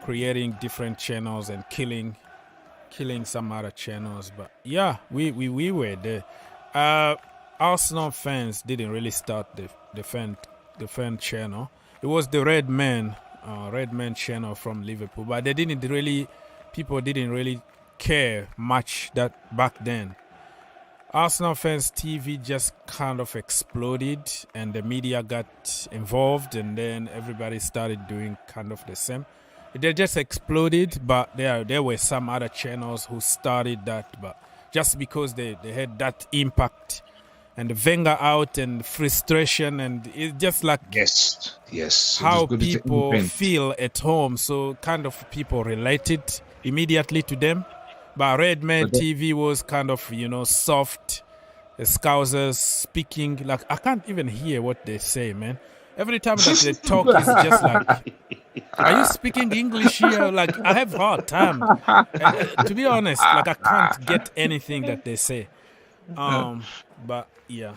creating different channels and killing some other channels. But yeah, we were there. Arsenal fans didn't really start the fan channel. It was the Redman channel from Liverpool, but people didn't really care much that back then. Arsenal fans TV just kind of exploded, and the media got involved, and then everybody started doing kind of the same. They just exploded, but there were some other channels who started that, but just because they had that impact and the Wenger out and frustration, and it's just like how people feel at home. So kind of people related immediately to them. But Redman TV was kind of, soft. The Scousers speaking, like, I can't even hear what they say, man. Every time that they talk, it's just like, are you speaking English here? Like, I have a hard time. To be honest, like, I can't get anything that they say. But, yeah.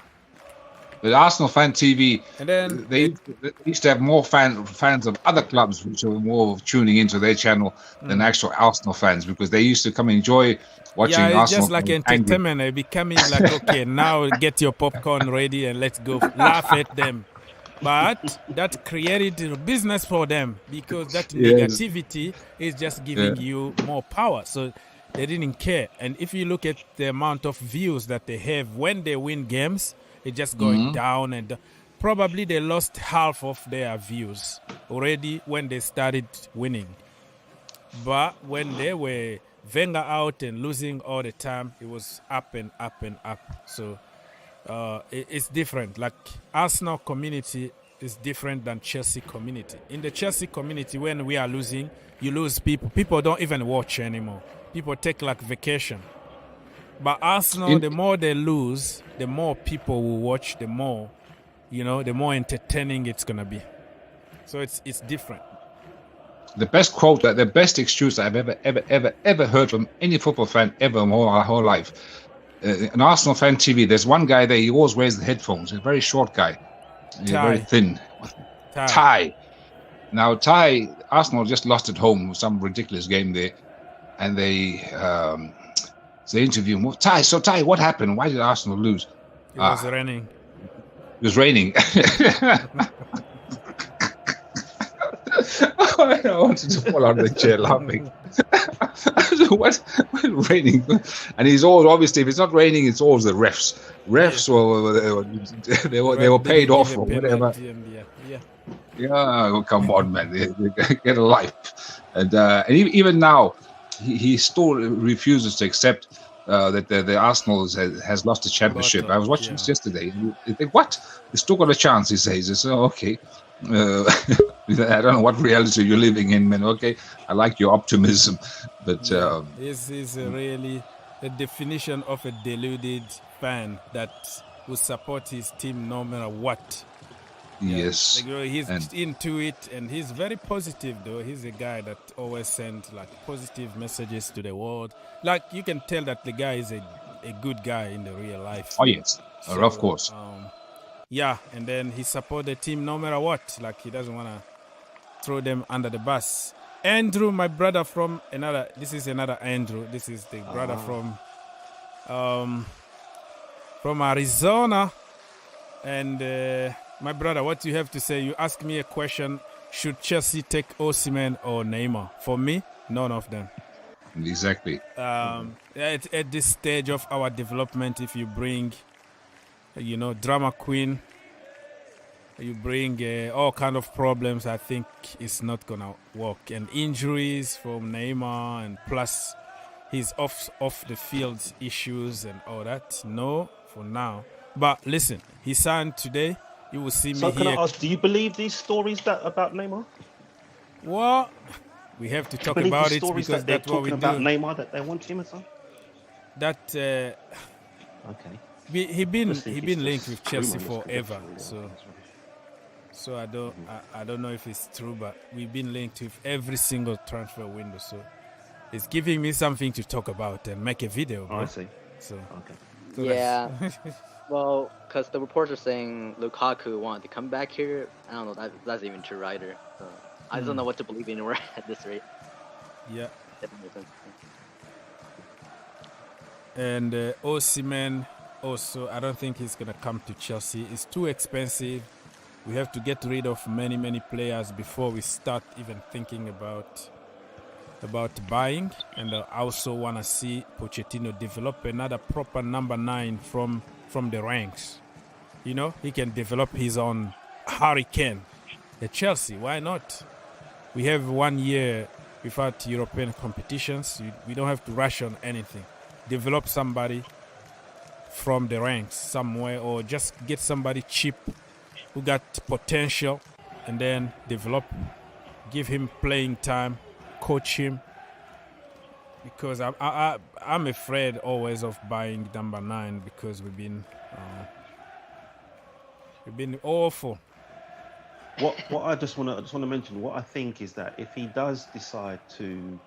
But Arsenal fan TV, And then they used to have more fans of other clubs, which were more tuning into their channel than actual Arsenal fans, because they used to come enjoy watching it's Arsenal. just like entertainment. It becoming like, okay, now get your popcorn ready and let's go laugh at them. But that created a business for them, because that negativity is just giving you more power. So they didn't care. And if you look at the amount of views that they have when they win games, it's just going down, and probably they lost half of their views already when they started winning. But when they were Wenger out and losing all the time, it was up and up and up. So it's different. Like Arsenal community is different than Chelsea community. In the Chelsea community, when we are losing, you lose people. People don't even watch anymore. People take like vacation. But Arsenal, the more they lose, the more people will watch, the more, the more entertaining it's going to be. So it's different. The best quote, the best excuse I've ever heard from any football fan ever in my whole life. An Arsenal fan TV, there's one guy there, he always wears the headphones. He's a very short guy. He's very thin. Ty. Now, Ty, Arsenal just lost at home with some ridiculous game there. And they interview him. Ty, what happened? Why did Arsenal lose? It was raining. It was raining. I wanted to fall out of the chair laughing. What raining? And he's always, obviously, if it's not raining, it's always the refs. Refs they were paid off or whatever. Yeah, come on, man, they get a life. And even now, he still refuses to accept that the Arsenal has lost the championship. I was watching this yesterday. You think, what? They still got a chance, he says. It's okay. I don't know what reality you're living in, man. Okay, I like your optimism, but this is really the definition of a deluded fan that will support his team no matter what. Yes, he's into it, and he's very positive. Though he's a guy that always sends like positive messages to the world. Like you can tell that the guy is a good guy in the real life. Oh yes, so, of course. And then he supports the team no matter what. Like he doesn't want to throw them under the bus. Andrew, my brother from another. This is another Andrew. This is the brother from Arizona, and. My brother, what do you have to say? You asked me a question. Should Chelsea take Osimhen or Neymar? For me, none of them. Exactly. At this stage of our development, if you bring, drama queen, you bring all kind of problems, I think it's not going to work. And injuries from Neymar, and plus his off the field issues and all that. No, for now. But listen, he signed today. You will see me here. So can I ask, do you believe these stories about Neymar? Well, we have to talk about it because that's what we do. About Neymar, that they want him or something? That okay. He been linked with Chelsea forever. So I don't know if it's true, but we've been linked with every single transfer window. So it's giving me something to talk about and make a video. Bro. I see. So okay. So yeah. Well, because the reports are saying Lukaku wanted to come back here. I don't know. That's even true either. So I don't know what to believe anymore at this rate. Yeah. And Osimhen also, I don't think he's gonna come to Chelsea. It's too expensive. We have to get rid of many players before we start even thinking about buying. And I also want to see Pochettino develop another proper number 9 from the ranks. He can develop his own hurricane at Chelsea. Why not? We have 1 year without European competitions. We don't have to rush on anything. Develop somebody from the ranks somewhere, or just get somebody cheap who got potential, and then develop, give him playing time, coach him. Because I'm afraid always of buying number 9 because we've been awful. What I just want to mention, what I think is that if he does decide to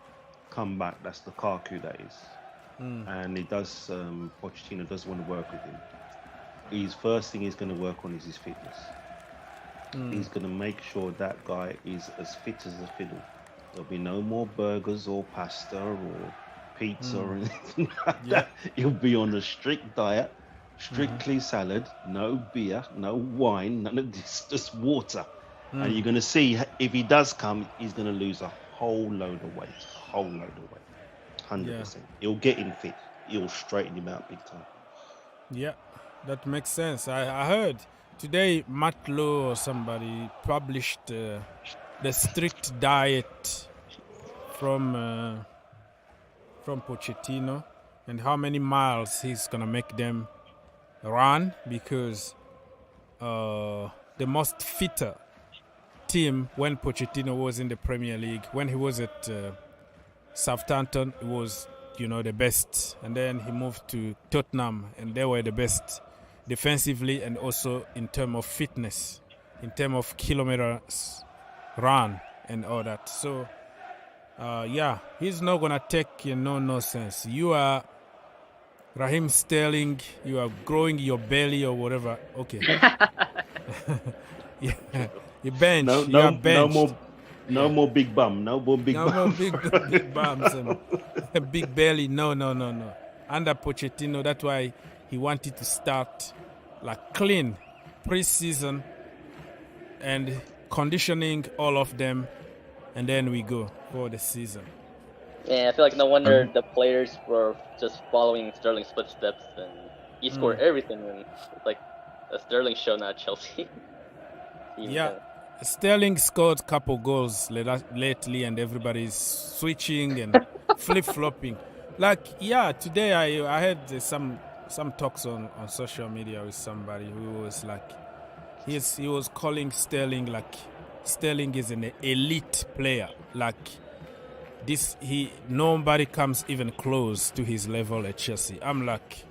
come back, that's Lukaku that is, and he does Pochettino does want to work with him. his first thing he's going to work on is his fitness. He's going to make sure that guy is as fit as a fiddle. There'll be no more burgers or pasta or pizza or anything like that. He'll be on a strict diet, strictly salad, no beer, no wine, none of this, just water. And you're going to see if he does come, he's going to lose a whole load of weight. 100%. He'll get him fit. He'll straighten him out big time. Yeah, that makes sense. I heard today Matt Lowe or somebody published the strict diet from Pochettino and how many miles he's gonna make them run, because the most fitter team when Pochettino was in the Premier League, when he was at Southampton, it was the best, and then he moved to Tottenham and they were the best defensively and also in terms of fitness, in terms of kilometers run and all that. So he's not gonna take nonsense. You are Raheem Sterling, you are growing your belly or whatever. Okay. You bench. You are benched. No more big bum. No more big bum. No more big bums and big belly. No. Under Pochettino, that's why he wanted to start like clean pre-season and conditioning all of them, and then we go for the season. Yeah, I feel like no wonder the players were just following Sterling's footsteps, and he scored everything. And it's like a Sterling show, not Chelsea. Sterling scored a couple goals lately, and everybody's switching and flip-flopping. Today I had some talks on social media with somebody who was like, he was calling Sterling like Sterling is an elite player. Like nobody comes even close to his level at Chelsea. I'm like,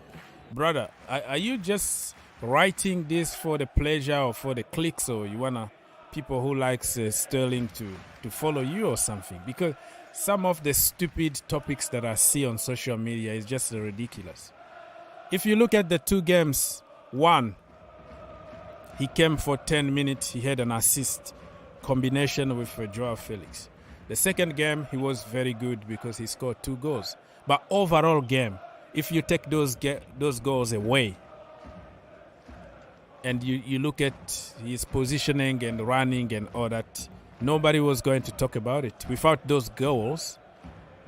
brother, are you just writing this for the pleasure or for the clicks, or you wanna people who likes Sterling to follow you or something? Because some of the stupid topics that I see on social media is just ridiculous. If you look at the two games, one, he came for 10 minutes, he had an assist combination with Joao Felix. The second game, he was very good because he scored 2 goals. But overall game, if you take those goals away, and you look at his positioning and running and all that, nobody was going to talk about it. Without those goals,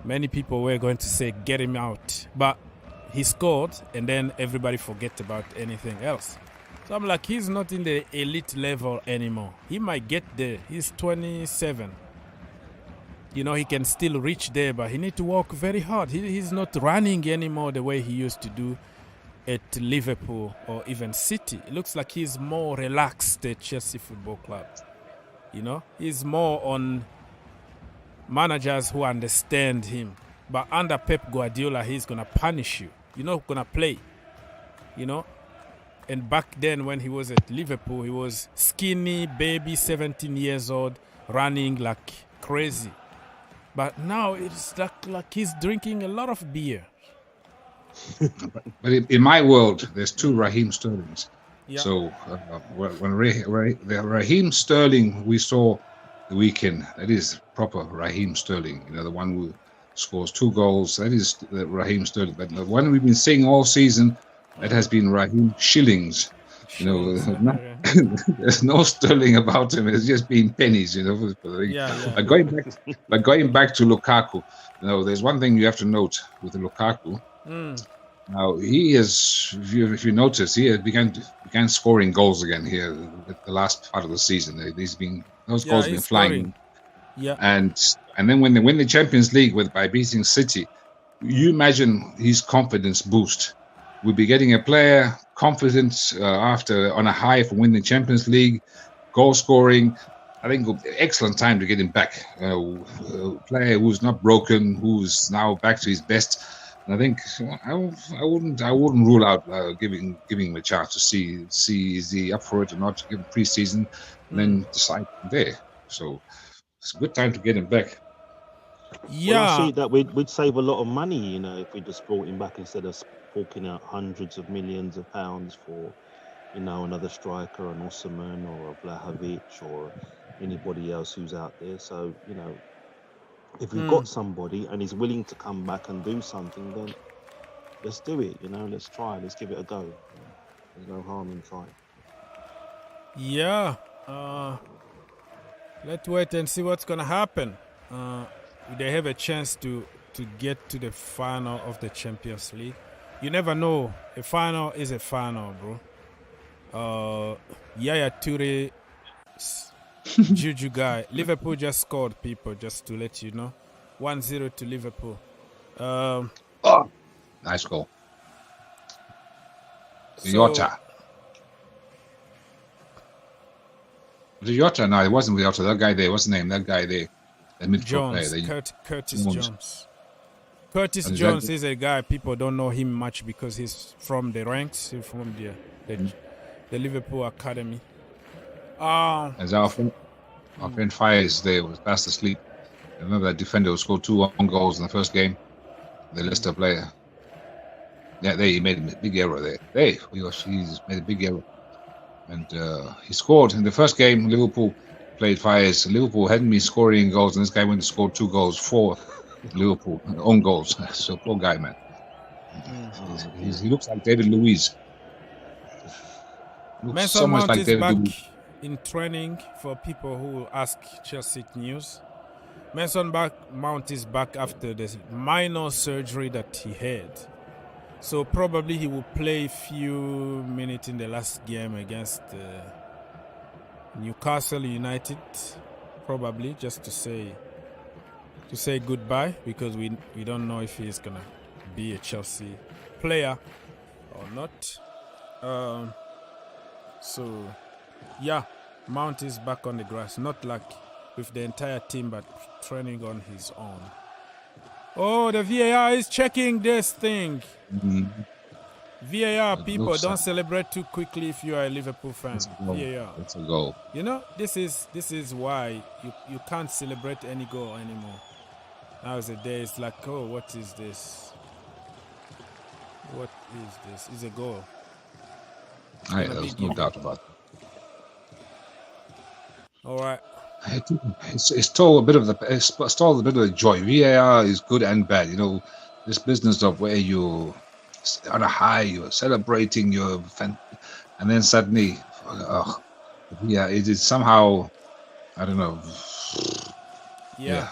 many people were going to say, get him out. But he scored, and then everybody forget about anything else. So I'm like, he's not in the elite level anymore. He might get there. He's 27. He can still reach there, but he need to work very hard. He's not running anymore the way he used to do at Liverpool or even City. It looks like he's more relaxed at Chelsea Football Club. He's more on managers who understand him. But under Pep Guardiola, he's going to punish you. You're not going to play. And back then when he was at Liverpool, he was skinny, baby, 17 years old, running like crazy. But now it's like he's drinking a lot of beer. But in my world, there's 2 Raheem Sterlings. Yeah. So when the Raheem Sterling we saw the weekend, that is proper Raheem Sterling. The one who scores 2 goals, that is the Raheem Sterling. But the one we've been seeing all season, that has been Raheem Shillings. There's no Sterling about him. It's just been pennies. Like going back to Lukaku. There's one thing you have to note with Lukaku. Now he is, if you notice, he began scoring goals again here at the last part of the season. Those goals have been flying. Yeah. And then when they win the Champions League by beating City, you imagine his confidence boost. We'll be getting a player confident on a high for winning the Champions League, goal scoring. I think excellent time to get him back. A player who's not broken, who's now back to his best. And I think I wouldn't rule out giving him a chance to see is he up for it or not, give him pre-season, and then decide from there. So it's a good time to get him back. Yeah, well, I see that we'd save a lot of money, if we just brought him back instead of forking out hundreds of millions of pounds for you know, another striker, an Osman or a Blahovic or anybody else who's out there. So, you know, if we've got somebody and he's willing to come back and do something, then let's do it. You know, let's try. Let's give it a go. There's no harm in trying. Yeah. Let's wait and see what's gonna happen. They have a chance to get to the final of the Champions League. You never know. A final is a final, bro. Yaya Toure, Juju guy. Liverpool just scored, people, just to let you know. 1-0 to Liverpool. Nice goal. So, Jota. Was it Jota? No, it wasn't Jota. That guy there. What's the name? That guy there. The midfield player. Curtis Jones. Curtis Jones is a guy people don't know him much because he's from the ranks, he's from the Liverpool academy. As our friend Fires there was fast asleep. Remember that defender who scored 2 own goals in the first game? The Leicester player. Yeah, he made a big error there. He's made a big error. And he scored in the first game. Liverpool played Fires. Liverpool hadn't been scoring goals, and this guy went to score 2 goals for Liverpool, own goals. So poor guy, man. He looks like David Luiz. Mason Mount is back in training for people who ask Chelsea news. Mason Mount is back after this minor surgery that he had. So probably he will play a few minutes in the last game against Newcastle United, probably just to say goodbye, because we don't know if he's gonna be a Chelsea player or not. So yeah, Mount is back on the grass, not like with the entire team, but training on his own. Oh, the VAR is checking this thing. VAR, people, don't celebrate too quickly if you are a Liverpool fan. VAR. That's a goal. You know, this is why you can't celebrate any goal anymore. Nowadays, it's like, oh, what is this? What is this? It's a goal. There's no doubt about it. All right. It's stole a bit of the joy. VAR is good and bad. You know, this business of where you on a high, you're celebrating, and then suddenly, it is somehow, I don't know. Yeah.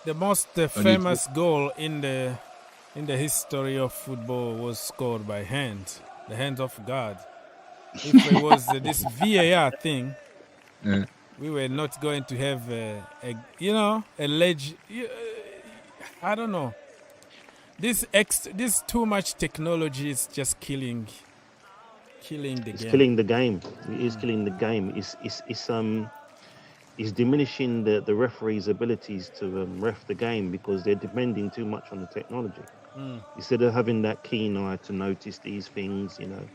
The most famous goal in the history of football was scored by the hand of God. If it was this VAR thing, we were not going to have a ledge. I don't know. This too much technology is just killing the game. It's killing the game. It is killing the game. It's diminishing the referee's abilities to ref the game because they're depending too much on the technology. Instead of having that keen eye to notice these things, you know.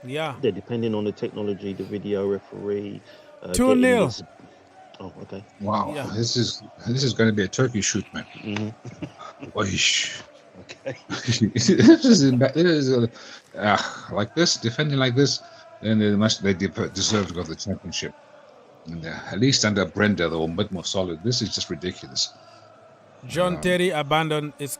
Yeah. They're depending on the technology, the video referee. 2-0. Oh, okay. Wow. Yeah. This is going to be a turkey shoot, man. Oish. Okay. Like this, defending like this, then they deserve to go to the championship. And at least under Brenda, they're a bit more solid. This is just ridiculous. John Terry abandoned us.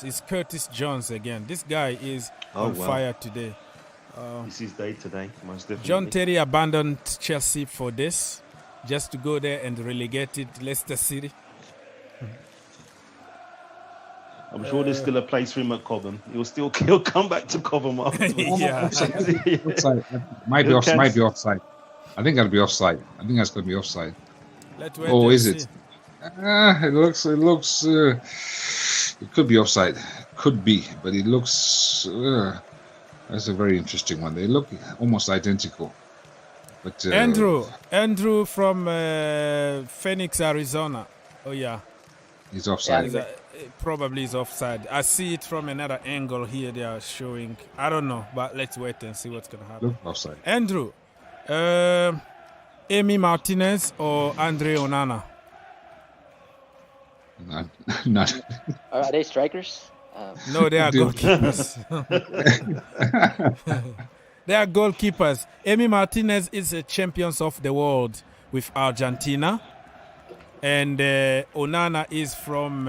Is Curtis Jones again? This guy is on fire today. This is day today, most definitely. John Terry abandoned Chelsea for this, just to go there and relegated Leicester City. I'm sure there's still a place for him at Cobham. He'll come back to Cobham after. Yeah. Might be offside. I think that'll be offside. I think that's going to be offside. Let's wait and is see. it? It looks. It could be offside. Could be, but it looks. That's a very interesting one. They look almost identical. But Andrew from Phoenix, Arizona. Oh yeah. He's offside. Yeah, probably is offside. I see it from another angle here. They are showing. I don't know, but let's wait and see what's gonna happen. Look offside. Andrew, Amy Martinez or Andre Onana? Not. Are they strikers? No, they are goalkeepers. They are goalkeepers. Emi Martinez is a champions of the world with Argentina. And Onana is from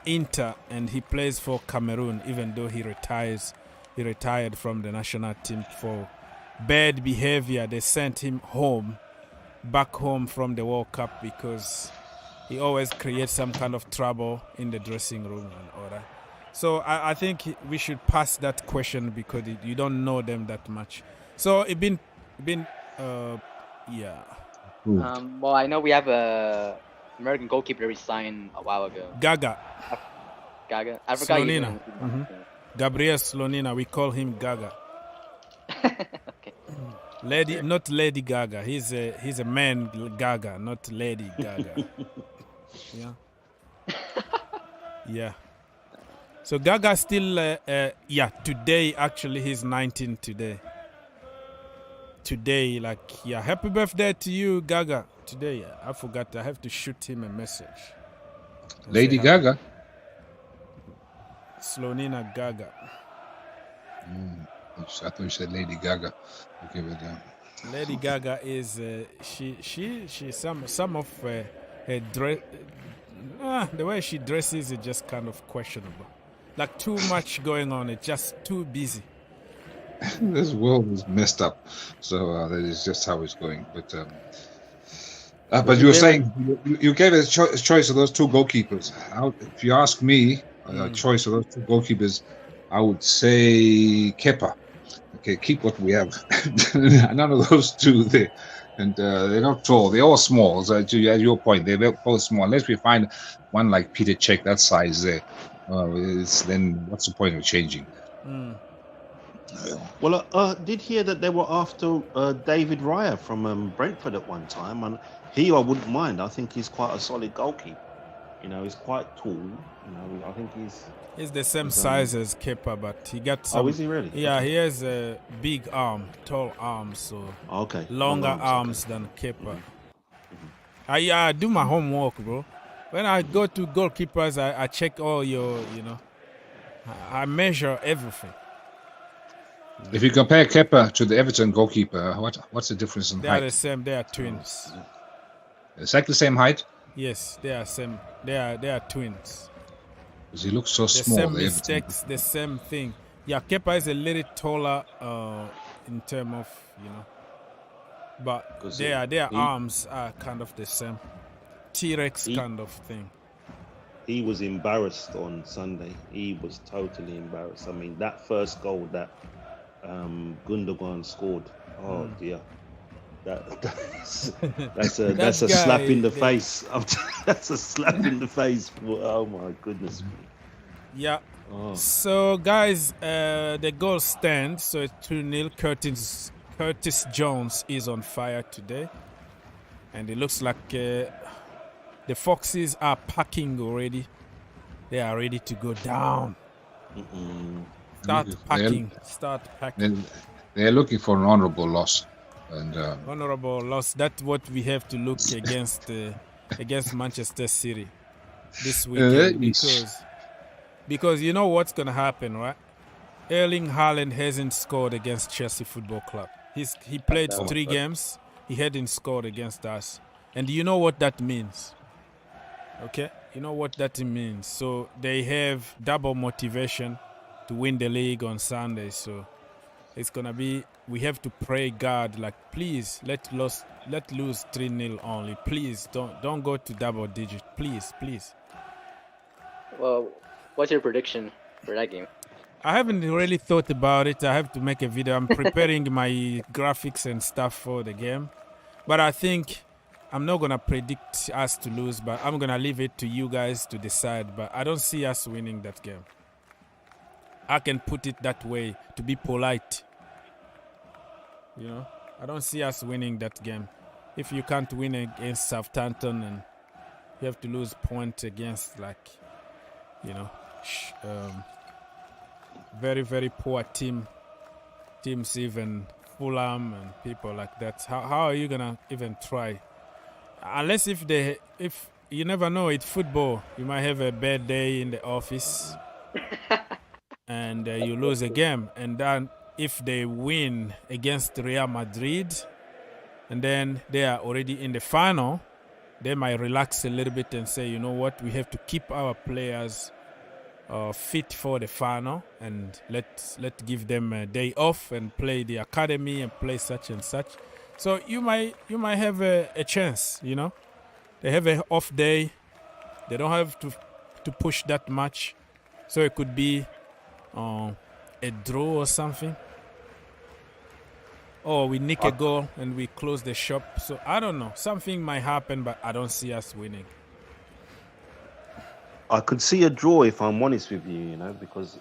Inter, and he plays for Cameroon, even though he retired from the national team for bad behavior. They sent him back home from the World Cup because he always creates some kind of trouble in the dressing room and all that. So I think we should pass that question because you don't know them that much. So it been yeah. Well, I know we have a American goalkeeper we signed a while ago. Gaga. I forgot. Slonina. Gabriel Slonina. We call him Gaga. Okay. Not Lady Gaga. He's a man Gaga, not Lady Gaga. Yeah. Yeah. So Gaga still, today actually he's 19 today. Today, happy birthday to you, Gaga. Today, I forgot. I have to shoot him a message. Lady Gaga. Slonina Gaga. I thought you said Lady Gaga. Okay, but Lady Gaga is she some of her dress. The way she dresses is just kind of questionable. Like too much going on. It's just too busy. this world is messed up. So that is just how it's going. But you were saying you gave a choice of those two goalkeepers. If you ask me, a choice of those two goalkeepers, I would say Kepa. Okay, keep what we have. None of those two there. And they're not tall. They're all small. So at your point, they're both small. Unless we find one like Peter Cech, that size there, then what's the point of changing? Well, I did hear that they were after David Raya from Brentford at one time, and I wouldn't mind. I think he's quite a solid goalkeeper. He's quite tall. I think he's the same size as Kepa, but he got some. Oh, is he really? Yeah, he has a big tall arms, so longer arms than Kepa. I do my homework, bro. When I go to goalkeepers, I check all your, I measure everything. If you compare Kepa to the Everton goalkeeper, what's the difference in height? They are the same. They are twins. Exactly the same height? Yes, they are same. They are twins. Because he looks so small. The same mistakes, the same thing. Yeah, Kepa is a little taller in terms of, but their arms are kind of the same. T-Rex kind of thing. He was embarrassed on Sunday. He was totally embarrassed. I mean, that first goal that Gundogan scored. Oh dear, that's a slap in the face. That's a slap in the face. Oh my goodness me. Yeah. Oh. So guys, the goal stands. So it's 2-0. Curtis Jones is on fire today, and it looks like the Foxes are packing already. They are ready to go down. Start packing. They're looking for an honourable loss. And honourable loss. That's what we have to look against Manchester City this weekend because you know what's gonna happen, right? Erling Haaland hasn't scored against Chelsea Football Club. He played 3 games. He hadn't scored against us, and you know what that means. Okay, you know what that means. So they have double motivation to win the league on Sunday. So it's gonna be. We have to pray God, please let lose 3-0 only. Please don't go to double digit. Please. Well, what's your prediction for that game? I haven't really thought about it. I have to make a video. I'm preparing my graphics and stuff for the game, but I think I'm not gonna predict us to lose. But I'm gonna leave it to you guys to decide. But I don't see us winning that game. I can put it that way to be polite. I don't see us winning that game. If you can't win against Southampton and you have to lose points against very, very poor teams, even Fulham and people like that, how are you gonna even try? Unless if you never know, it's football. You might have a bad day in the office and you lose a game, and then if they win against Real Madrid, and then they are already in the final, they might relax a little bit and say, you know what, we have to keep our players fit for the final, and let's give them a day off and play the academy and play such and such. So you might have a chance, you know. They have an off day. They don't have to push that much. So it could be a draw or something. Or we nick a goal and we close the shop. So I don't know. Something might happen, but I don't see us winning. I could see a draw if I'm honest with you, you know, because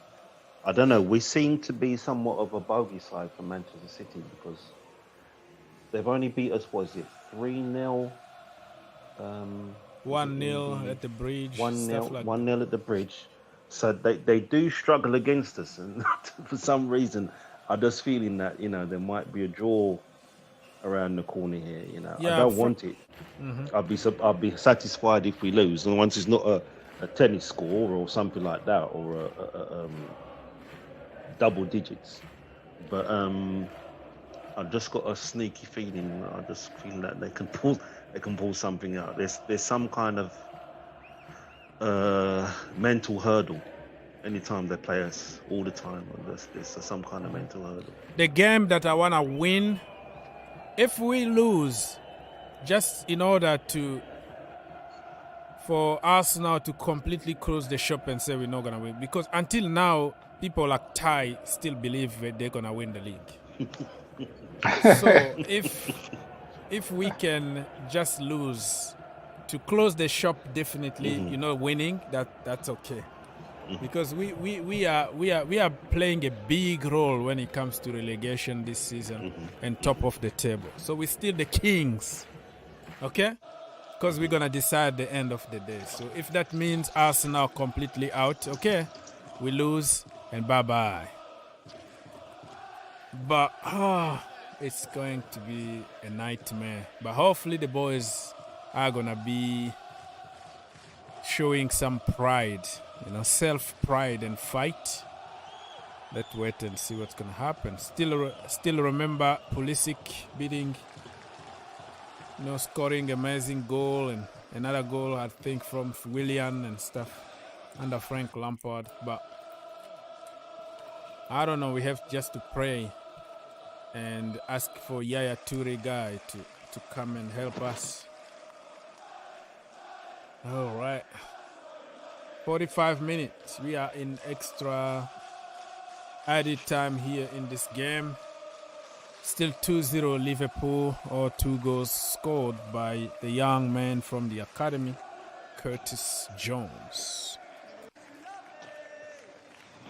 I don't know. We seem to be somewhat of a bogey side for Manchester City because they've only beat us, 3-0? 1-0 at the bridge. 1-0 at the bridge. So they do struggle against us, and for some reason, I'm just feeling that, you know, there might be a draw around the corner here. You know, Yeah, I don't want it. Mm-hmm. I'll be satisfied if we lose, and once it's not a tennis score or something like that, or a double digits. But I've just got a sneaky feeling. I just feel that they can pull something out. There's some kind of mental hurdle anytime they play us all the time. There's some kind of mental hurdle. The game that I want to win, if we lose, just in order for Arsenal to completely close the shop and say we're not going to win. Because until now, people like Ty still believe that they're going to win the league. So if we can just lose to close the shop, definitely, you know, winning, that's okay. Because we are playing a big role when it comes to relegation this season and top of the table. So we're still the kings, okay? Because we're gonna decide the end of the day. So if that means Arsenal completely out, okay, we lose and bye-bye. But it's going to be a nightmare. But hopefully the boys are gonna be showing some pride, you know, self-pride and fight. Let's wait and see what's gonna happen. Still remember Pulisic beating, you know, scoring amazing goal and another goal, I think, from Willian and stuff under Frank Lampard. But I don't know. We have just to pray and ask for Yaya Toure guy to come and help us. All right. 45 minutes. We are in extra added time here in this game. Still 2-0 Liverpool, or 2 goals scored by the young man from the academy, Curtis Jones.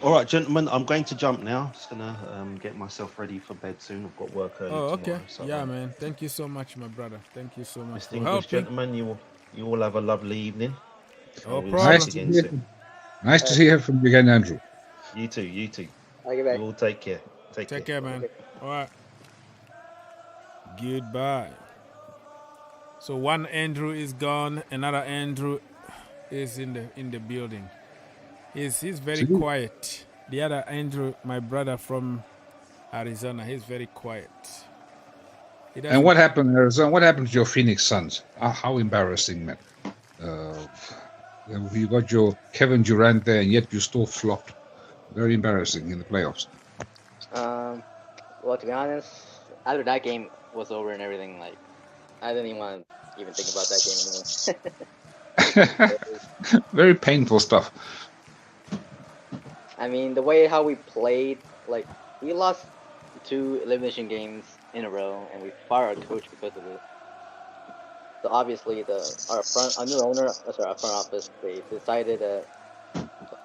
All right, gentlemen, I'm going to jump now. Just gonna get myself ready for bed soon. I've got work early tomorrow. Okay. So, yeah, man. Thank you so much, my brother. Thank you so much. Distinguished gentlemen, you all have a lovely evening. No We'll problem. see you Nice to hear from you again, Andrew. You too. You I'll get back. all take care. Take care, man. All right. Goodbye. So one Andrew is gone. Another Andrew is in the building. He's very quiet. The other Andrew, my brother from Arizona, he's very quiet. And what happened, Arizona? What happened to your Phoenix Suns? How embarrassing, man. You got your Kevin Durant there, and yet you still flopped. Very embarrassing in the playoffs. Well, to be honest, after that game was over and everything, like, I didn't even want to even think about that game anymore. Very painful stuff. I mean, the way how we played, like, we lost 2 elimination games in a row, and we fired our coach because of it. So obviously, our new owner, our front office, they decided that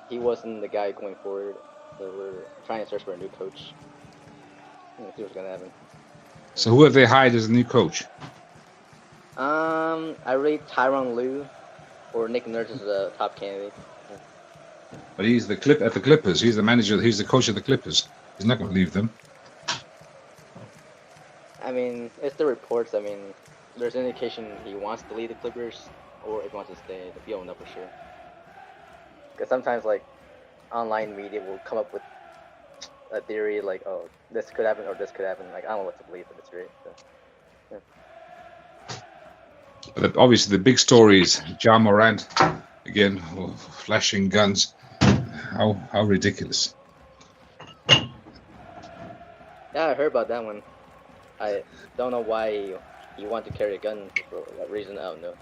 he wasn't the guy going forward. So we're trying to search for a new coach. We'll see what's gonna happen. So who have they hired as a new coach? I rate Tyronn Lue or Nick Nurse as a top candidate. But he's at the Clippers. He's the manager. He's the coach of the Clippers. He's not going to leave them. I mean, it's the reports. I mean, there's an indication he wants to leave the Clippers or if he wants to stay. We don't know for sure. Because sometimes, like, online media will come up with a theory like, oh, this could happen or this could happen. Like, I don't know what to believe in this theory. So, yeah. But obviously, the big story is Ja Morant again, flashing guns. How ridiculous! Yeah, I heard about that one. I don't know why you want to carry a gun for what reason. I don't know.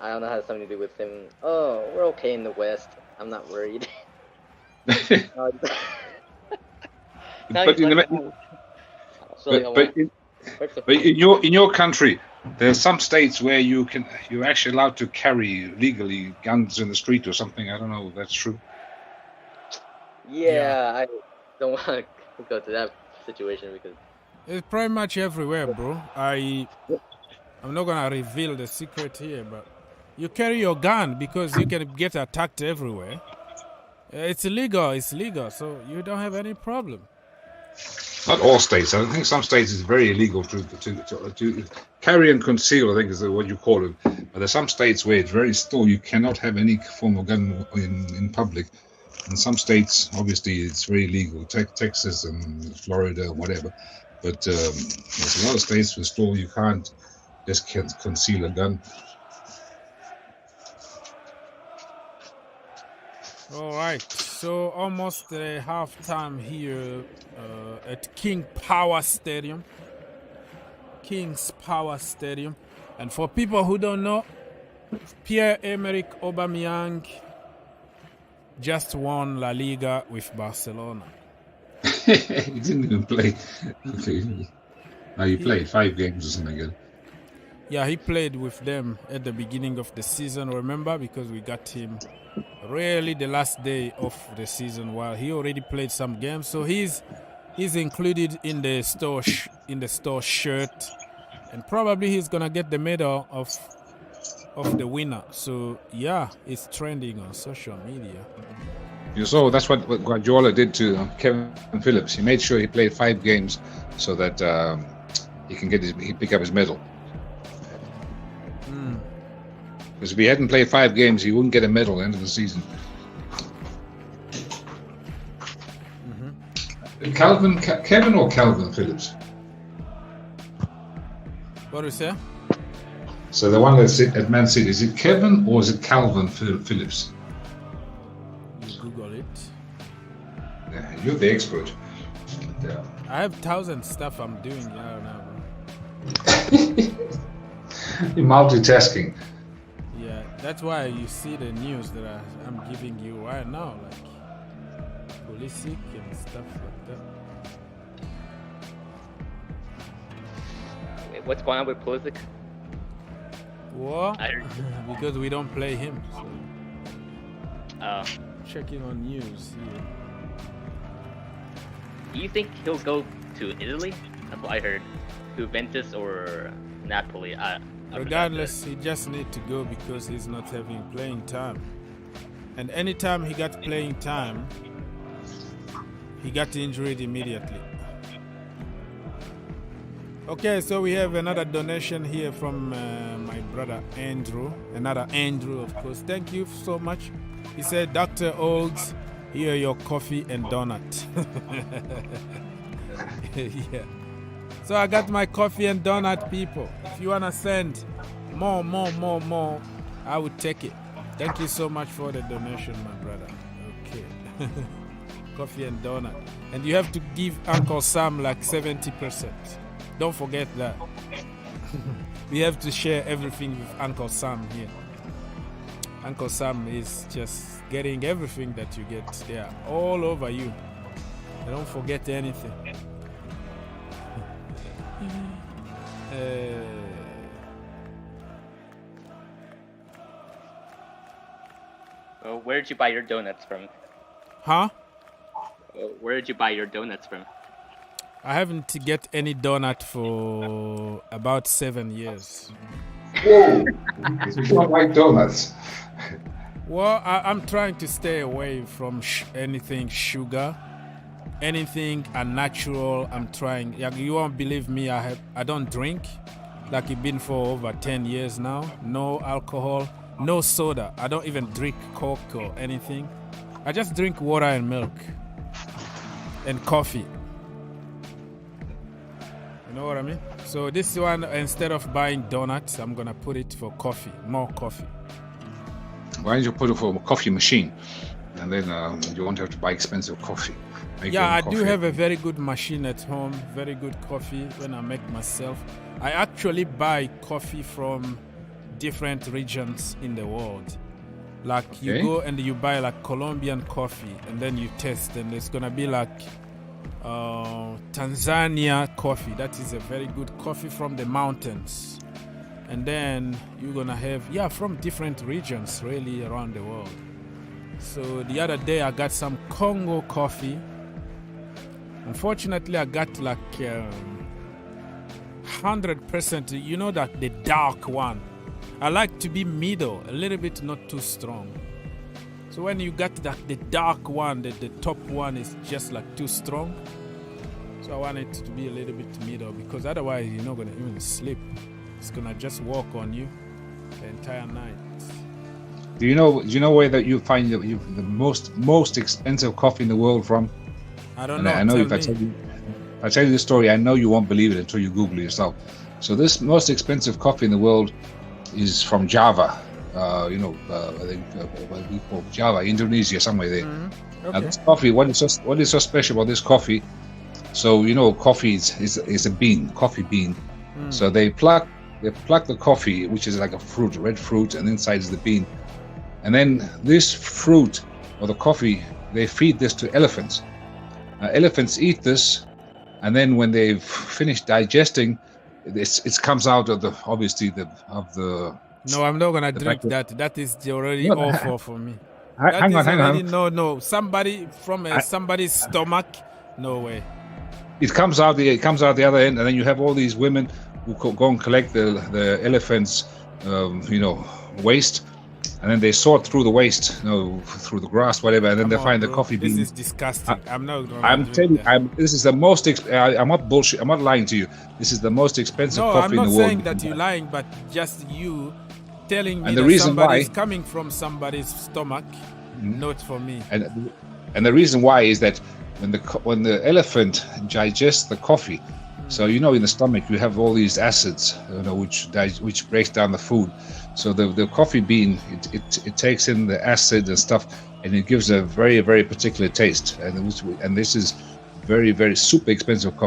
I don't know how it has something to do with him. Oh, we're okay in the West. I'm not worried. But in your country, there's some states where you're actually allowed to carry legally guns in the street or something. I don't know if that's true. Yeah, I don't want to go to that situation because it's pretty much everywhere, bro. I'm not gonna reveal the secret here, but you carry your gun because you can get attacked everywhere. It's illegal. It's legal, so you don't have any problem. Not all states. I think some states it's very illegal to carry and conceal. I think is what you call it. But there's some states where it's very still. You cannot have any form of gun in public. In some states, obviously, it's very illegal. Texas and Florida, whatever. But there's a lot of states where still you can't just conceal a gun. All right, so almost halftime here at King's Power Stadium. And for people who don't know, Pierre-Emerick Aubameyang just won La Liga with Barcelona. He didn't even play. Okay. Now he played 5 games or something again. Yeah, he played with them at the beginning of the season, remember? Because we got him really the last day of the season while he already played some games. So he's included in the store shirt, and probably he's gonna get the medal of the winner. So yeah, it's trending on social media. You saw that's what Guardiola did to Kevin Phillips. He made sure he played 5 games so that he can pick up his medal. Because if he hadn't played 5 games, he wouldn't get a medal at the end of the season. Kevin or Calvin Phillips? What do you say? So the one that's at Man City, is it Kevin or is it Calvin Phillips? You Google it. Yeah, you're the expert. I have 1,000 stuff I'm doing now. You're multitasking. Yeah, that's why you see the news that I'm giving you right now, like Pulisic and stuff like that. Wait, what's going on with Pulisic? What? Because we don't play him. So. Checking on news here. Do you think he'll go to Italy? That's what I heard. Juventus or Napoli? Regardless, he just need to go because he's not having playing time. And anytime he got playing time, he got injured immediately. Okay, so we have another donation here from my brother Andrew. Another Andrew, of course. Thank you so much. He said, Dr. Olds, here your coffee and donut. Yeah. So I got my coffee and donut, people. If you want to send more, I would take it. Thank you so much for the donation, my brother. Okay. Coffee and donut. And you have to give Uncle Sam like 70%. Don't forget that. We have to share everything with Uncle Sam here. Uncle Sam is just getting everything that you get there, all over you. Don't forget anything. Where did you buy your donuts from? Huh? Where did you buy your donuts from? I haven't get any donut for about 7 years. Whoa! You don't like donuts? Well, I'm trying to stay away from anything sugar, anything unnatural. I'm trying. You won't believe me. I don't drink. Like it's been for over 10 years now. No alcohol, no soda. I don't even drink Coke or anything. I just drink water and milk and coffee. You know what I mean? So this one, instead of buying donuts, I'm gonna put it for coffee, more coffee. Why don't you put it for a coffee machine? And then you won't have to buy expensive coffee. Yeah, I do have a very good machine at home, very good coffee when I make myself. I actually buy coffee from different regions in the world. Like you go and you buy like Colombian coffee and then you taste, and it's gonna be like Tanzania coffee. That is a very good coffee from the mountains. And then you're gonna have from different regions really around the world. So the other day I got some Congo coffee. Unfortunately I got like 100%, you know, that the dark one. I like to be middle, a little bit not too strong. So when you got the dark one, the top one is just like too strong. So I want it to be a little bit middle, because otherwise you're not gonna even sleep. It's gonna just walk on you the entire night. Do you know where that you find the most expensive coffee in the world from? I don't know. I know if I tell you the story, I know you won't believe it until you Google it yourself. So this most expensive coffee in the world is from Java. I think what we call Java, Indonesia, somewhere there. Okay. Now this coffee, what is so special about this coffee? So you know, coffee is a bean, coffee bean. So they pluck the coffee, which is like a fruit, red fruit, and inside is the bean. And then this fruit or the coffee, they feed this to elephants. Elephants eat this, and then when they've finished digesting, it comes out of the No, I'm not gonna drink that. That is already awful for me. Hang on. No. Somebody from somebody's stomach. No way. It comes out the other end, and then you have all these women who go and collect the elephant's waste, and then they sort through the waste, through the grass, whatever, and then they find the coffee bean. This is disgusting. I'm not. I'm telling you, this is the most. I'm not bullshit. I'm not lying to you. This is the most expensive coffee in the world. No, I'm not saying that you're lying, but just you telling me and the that reason somebody why is coming from somebody's stomach, not for me. And the reason why is that when the elephant digests the coffee, so in the stomach you have all these acids, which breaks down the food. So the coffee bean, it takes in the acid and stuff, and it gives a very, very particular taste. And this is very, very super expensive coffee.